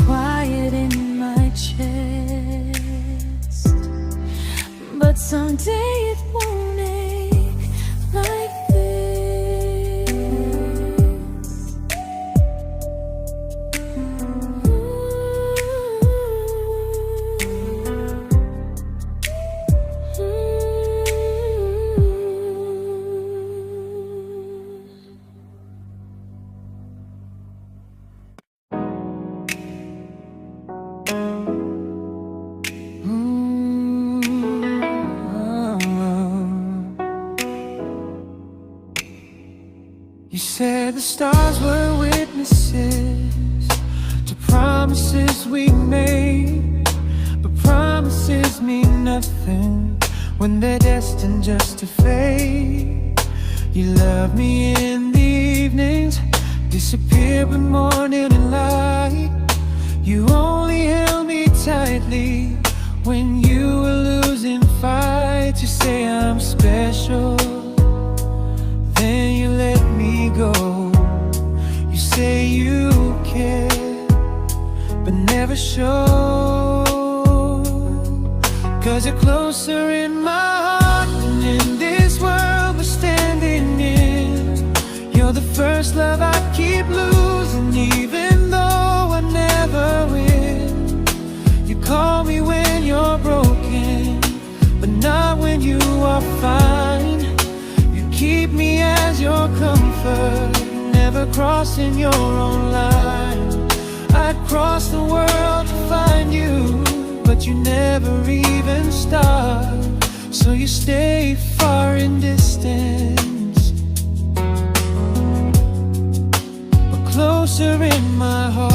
Quiet in my chest, but someday it won't ache like this. You said the stars were witnesses to promises we made, but promises mean nothing when they're destined just to fade. You love me in the evenings, disappear when morning and light. You only held me tightly when you were losing fights. You say I'm special, then you let me go. You say you care, but never show, 'cause you're closer in my heart than in this world we're standing in. You're the first love I keep losing, even though I never win. You call me when you're broken, but not when you are fine. never crossing your own line. I'd cross the world to find you, but you never even start. So you stay far in distance, but closer in my heart.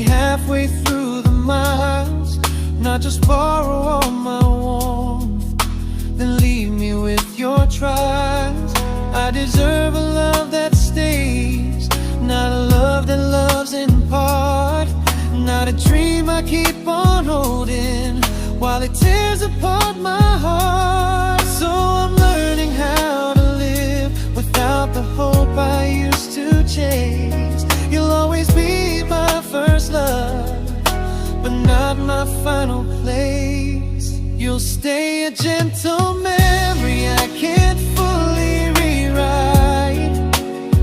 Halfway through the miles, not just borrow all my warmth, then leave me with your trials. I deserve a love that stays, not a love that loves in part, not a dream I keep on holding while it tears apart my heart. So I'm learning how to live without the hope I used to chase. You'll always be my first love, but not my final place. You'll stay a gentle memory I can't fully rewrite,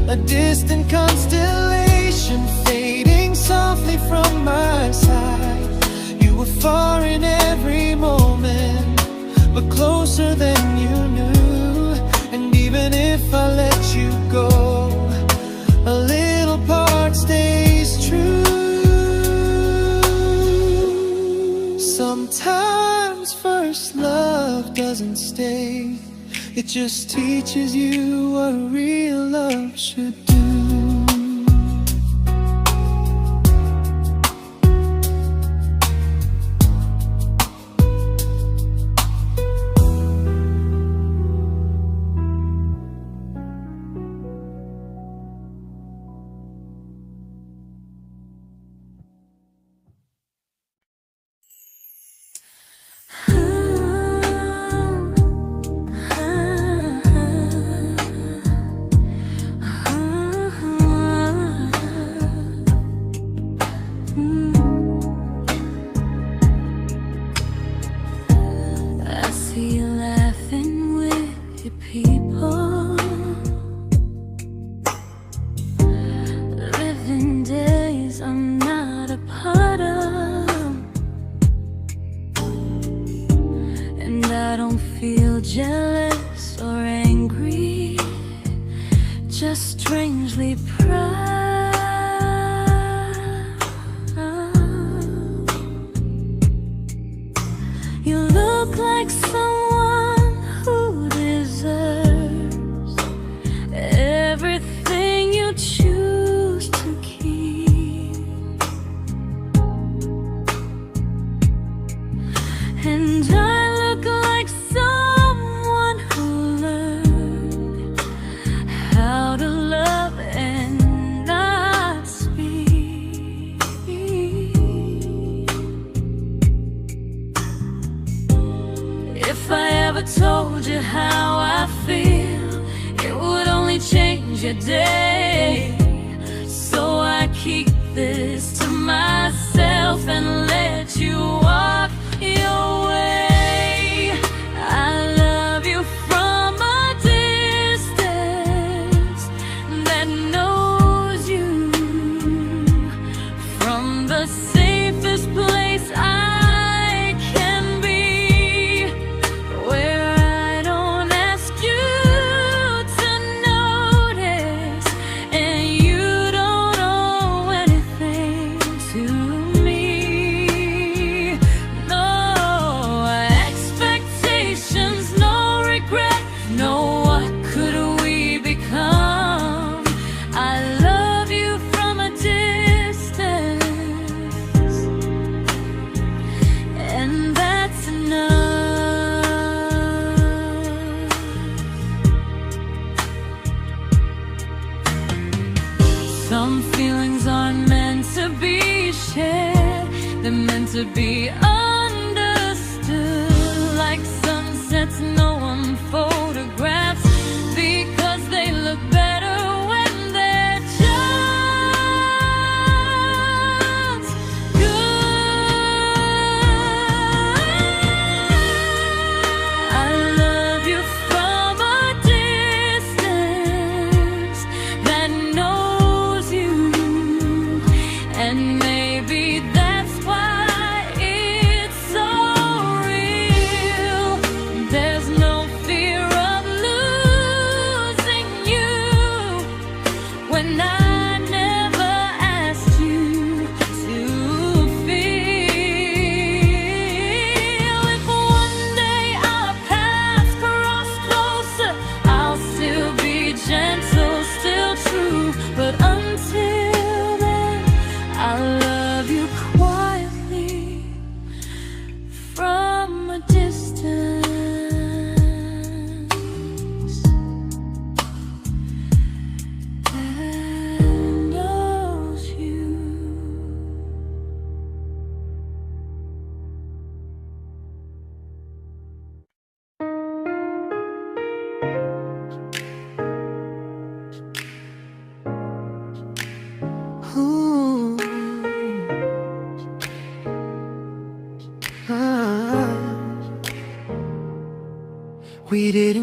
a distant constellation fading softly from my side. You were far in every moment, but closer than you knew. And even if I let you go, a little part stays true. Sometimes first love doesn't stay, it just teaches you what real love should do. Jealous or angry, just strangely proud. You look like someone who deserves everything you choose to keep. And I look like someone who learned how to love and not speak. If I ever told you how I feel, it would only change your day. So I keep this to myself and let you walk your way. I love you from a distance that knows you, from the safest place I can be, where I don't ask you to notice and you don't owe anything to me. No expectations, no regret, no what could we become. I love you from a distance, and that's enough. Some feelings aren't meant to be shared, they're meant to be understood. Like sunsets no one photographs, because they look better when they're just good. I love you from a distance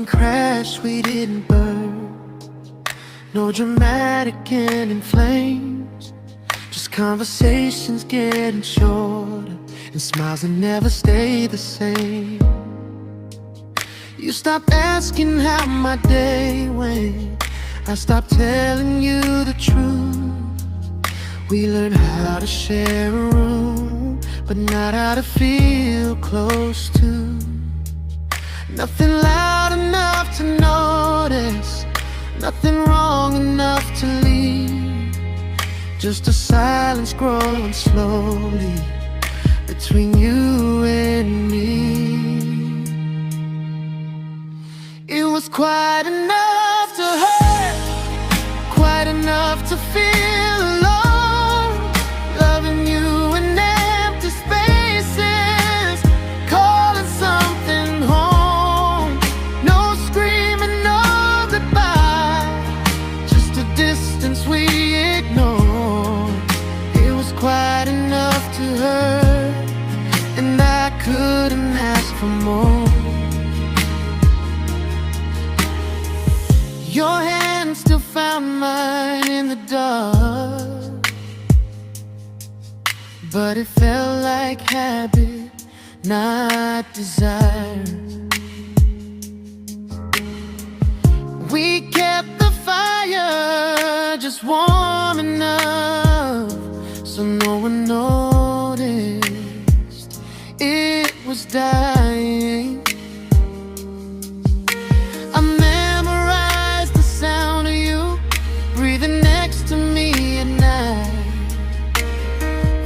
didn't crash, we didn't burn. No dramatic end in flames, just conversations getting shorter and smiles that never stay the same. You stopped asking how my day went, I stopped telling you the truth. We learned how to share a room, but not how to feel close to. Nothing loud enough to notice, nothing wrong enough to leave. Just a silence growing slowly between you and me. It was quite enough to hurt, quite enough to feel alone. Loving you in empty spaces, calling something home. No screaming, no goodbye, just a distance we ignored. It was quite enough to hurt, and I couldn't ask for more. Your hand still found mine in the dark, but it felt like habit, not desire. We kept the fire just warm enough so no one noticed it was dying. I memorized the sound of you breathing next to me at night,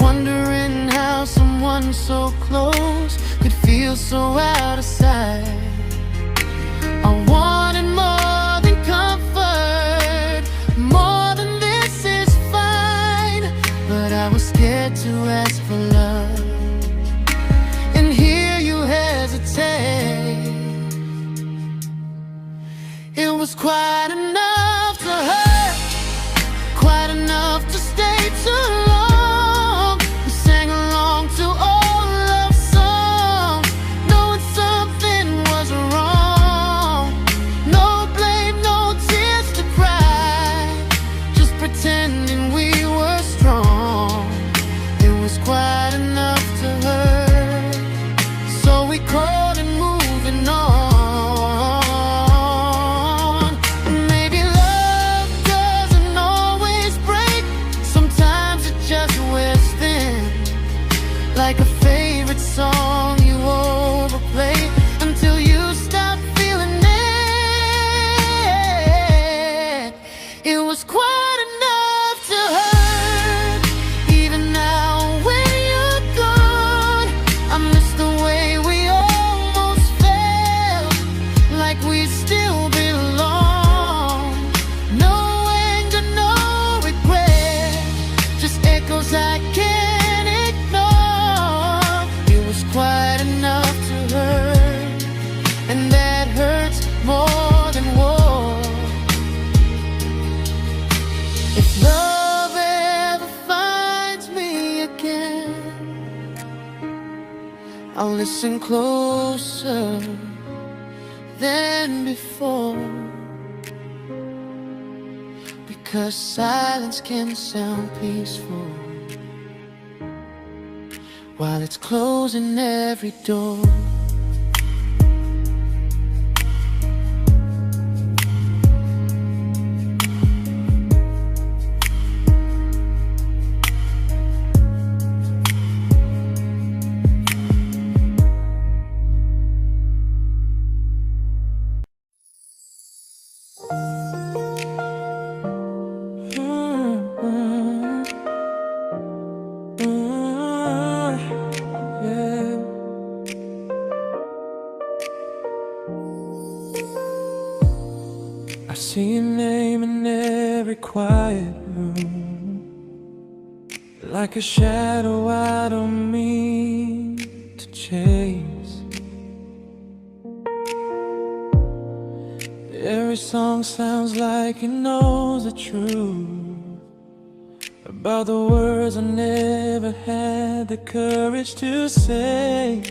wondering how someone so close could feel so out of sight. I wanted more than comfort, more than this is fine, but I was scared to ask for love and hear you hesitate. It was quite enough to hurt, quite enough to stay too long. We sang along to old love songs, knowing something was wrong. No blame, no tears to cry, just pretending we were strong. It was quite enough to hurt, so we crawled and moving on. Like a favorite song you overplay until you stop feeling it. It was quite enough to hurt. Even now when you're gone, I miss the way we almost felt, like we still belong. No anger, no regret, just echoes I can't ignore. It was quite enough to hurt, and that hurts more than war. If love ever finds me again, I'll listen closer than before, because silence can sound peaceful while it's closing every door. I see your name in every quiet room, like a shadow I don't mean to chase. Every song sounds like it knows the truth about the words I never had the courage to say.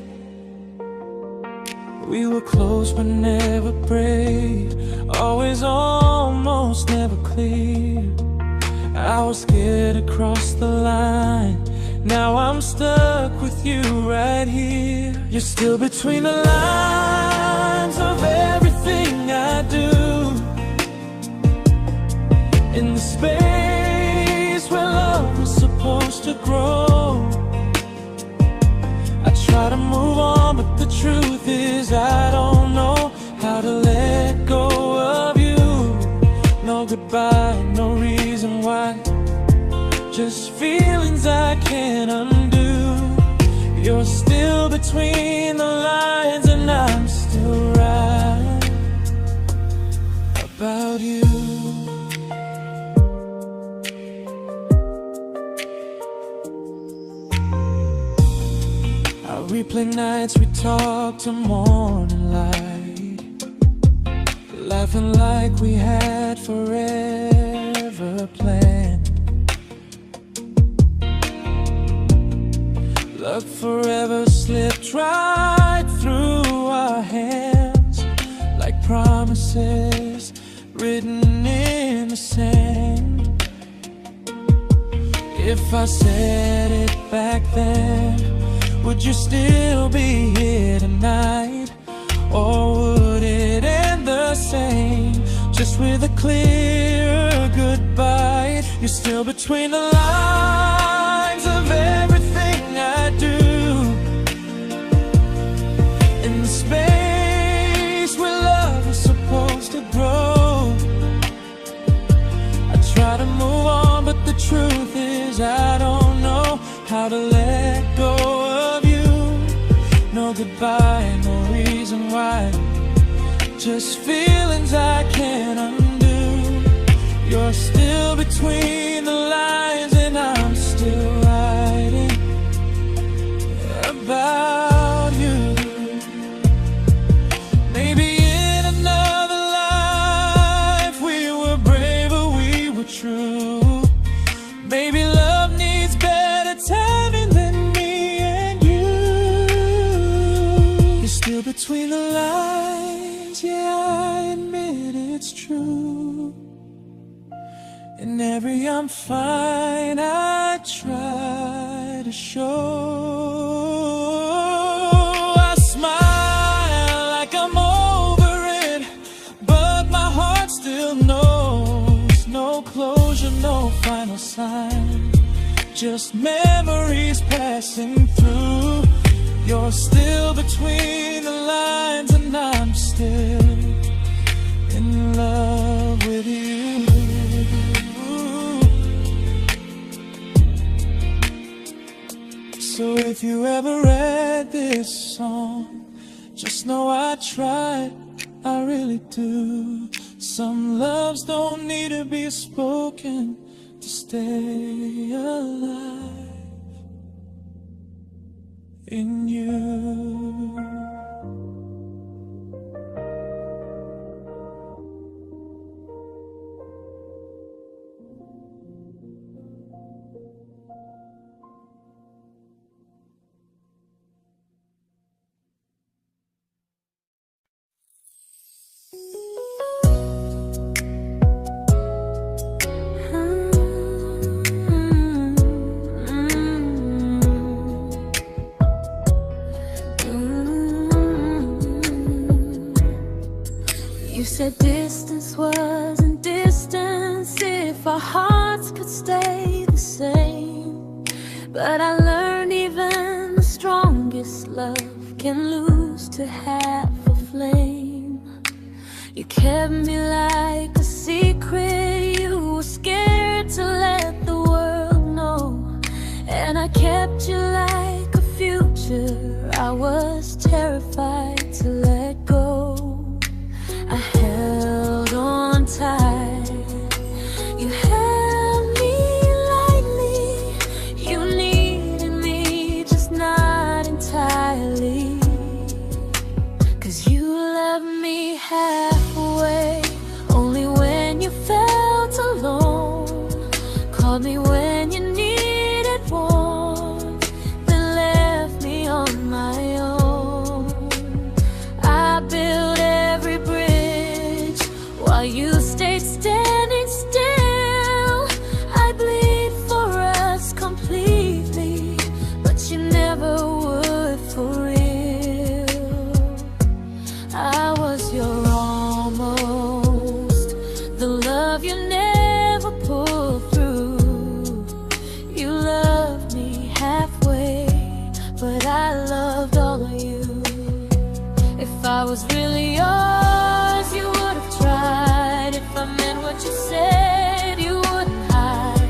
We were close but never brave, always almost, never clear. I was scared to cross the line, now I'm stuck with you right here. You're still between the lines of everything I do, in the space where love was supposed to grow. I try to move on, but the truth is I don't know how to let go of you. No goodbye, no reason why, just feelings I can't undo. You're still between the lines and I'm still right about you. I replay nights we talk to morning light, laughing like we had forever planned. Luck forever slipped right through our hands, like promises written in the sand. If I said it back then, would you still be here tonight? Or would it end the same, just with a clear goodbye? You're still between the lines of everything I do, in the space where love is supposed to grow. I try to move on, but the truth is I don't know how to let go of you. No goodbye, no reason why, just feelings I can't undo. You're still between the lines and I'm still writing about you. Maybe in another life we were braver, we were true. Maybe love needs better timing than me and you. You're still between the lines, yeah, I admit it's true. In every I'm fine I try to show. I smile like I'm over it, but my heart still knows. No closure, no final sign, just memories passing through. You're still between the lines and I'm still in love with you. So if you ever read this song, just know I tried, I really do. Some loves don't need to be spoken to stay alive in you. You said distance wasn't distance if our hearts could stay the same. But I learned even the strongest love can lose to half a flame. You kept me like a secret, you were scared to let the world know. And I kept you like a future, I was terrified to let go. I held on tight, you held me lightly. You needed me, just not entirely. 'Cause you loved me halfway, only when you felt alone. Called me when you needed warmth, then left me on my own. I while you stayed standing still. I bleed for us completely, but you never would for real. I was your almost, the love you never pulled through. You loved me halfway, but I loved all of you. If I was really yours, you would have tried. If I meant what you said, you wouldn't hide.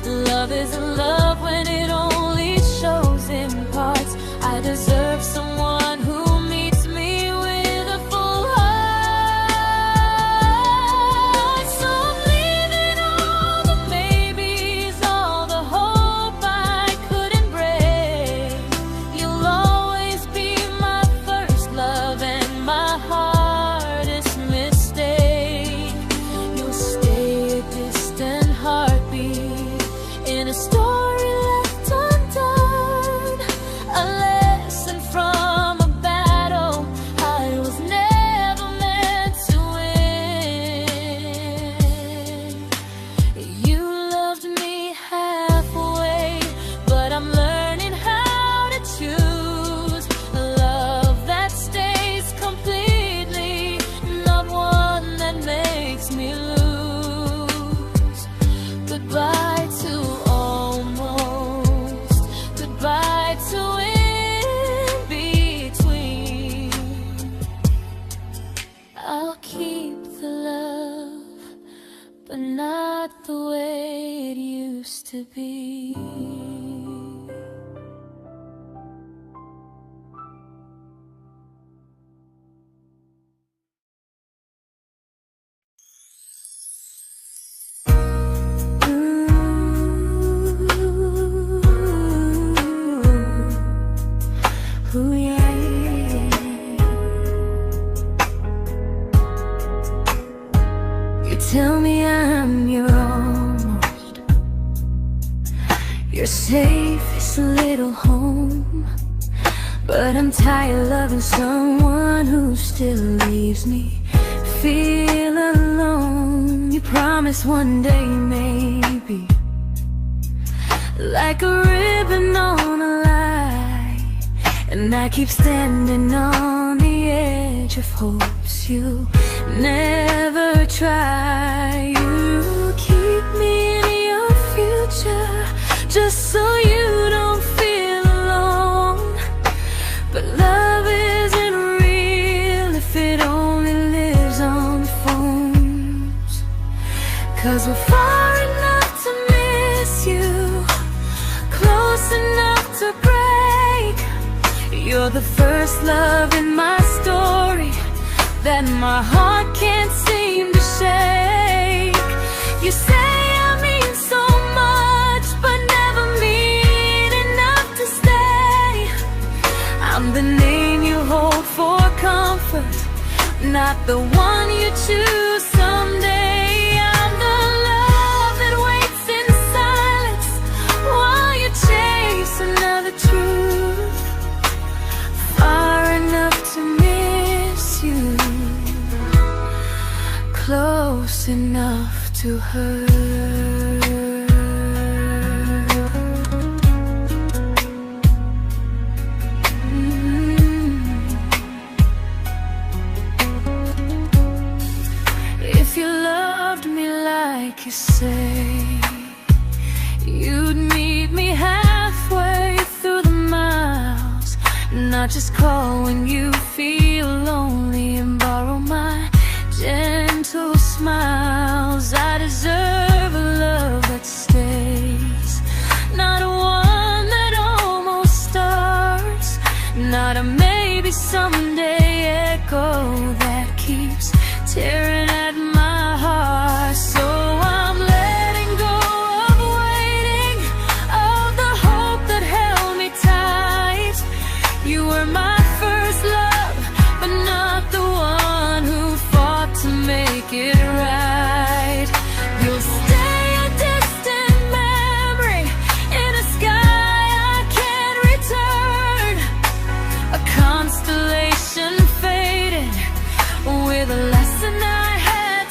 Love isn't love when it only shows in parts. I deserve someone who meets me with a full heart. So I'm leaving all the maybes, all the hope I couldn't break. You'll always be my first love and my hardest mistake. You'll stay a distant heartbeat in a story left undone, a lesson from a battle I was never meant to win. You loved me halfway, but I'm learning how to choose a love that stays completely, not one that makes me lose. Goodbye to almost, goodbye to in between. I'll keep the love, but not the way it used to be. Ooh, yeah, yeah. You tell me I'm your almost, your safest little home, but I'm tired loving someone who still leaves me feel alone. You promise one day maybe, like a ribbon on a line, and I keep standing on the edge of hopes you never try. You keep me in your future just so you don't feel alone. But love isn't real if it only lives on the phones. 'Cause we're far enough to miss you, close enough to break. You're the first love in my story that my heart can't seem to shake. You say I mean so much, but never mean enough to stay. I'm the name you hold for comfort, not the one you choose someday. I'm the love that waits in silence while you chase another truth. Far enough to miss you, close enough to hurt. If you loved me like you say, you'd meet me halfway through the miles, not just call when you feel lonely and borrow my gentle smiles. I deserve a love that stays, not one that almost starts, not a maybe someday echo that keeps tearing at my heart. So I'm letting go of waiting, of the hope that held me tight. You were my first love, but not the one who fought to make it right. You'll stay a distant memory in a sky I can't return, a constellation faded with a lesson I had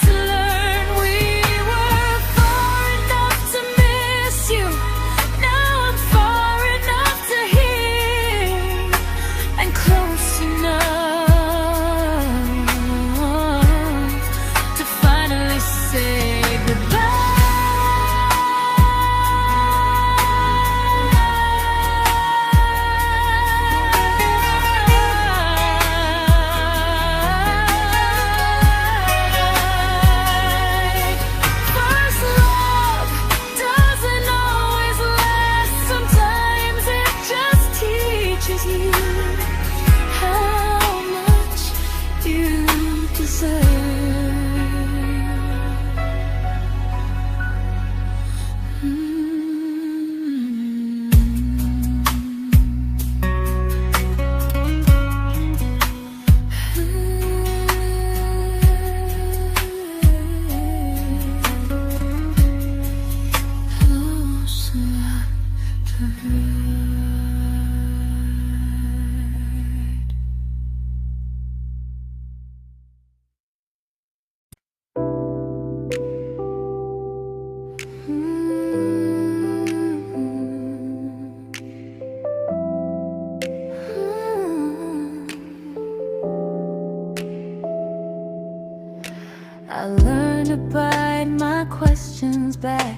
I learned to bite my questions back,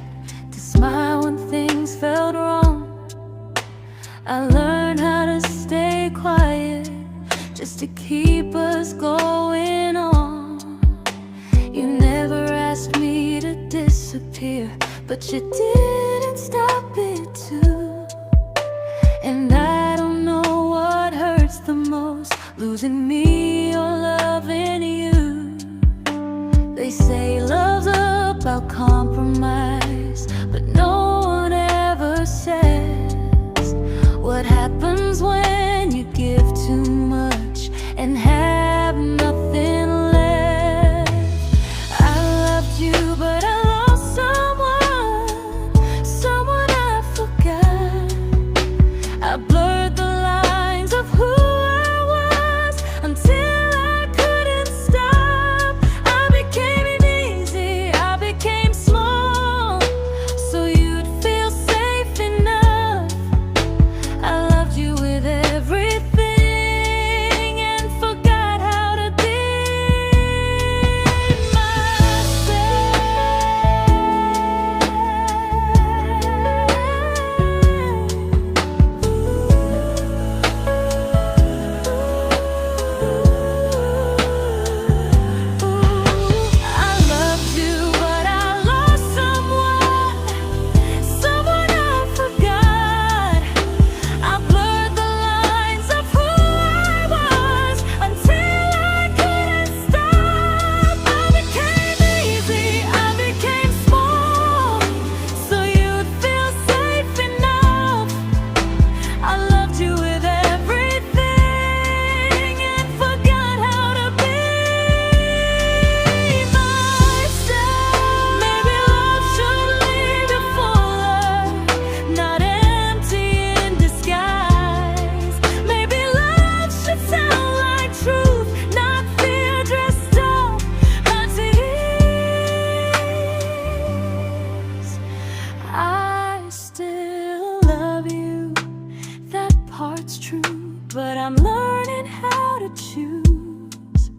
to smile when things felt wrong. I learned how to stay quiet, just to keep us going on. You never asked me to disappear, but you didn't stop it too. And I don't know what hurts the most, losing me or loving you. They say love's about compromise, but no one ever says what happens when you give too much and have nothing left. I loved you, but I lost someone I forgot. I blurred the lines of who I was until I couldn't stop. I became easy, I became small, so you'd feel safe enough. I loved you with everything and forgot how to be but I'm learning how to choose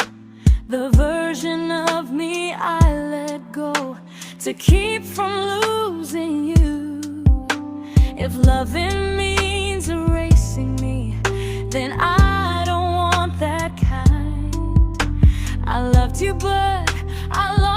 the version of me I let go to keep from losing you. If loving means erasing me, then I don't want that kind. I loved you, but I lost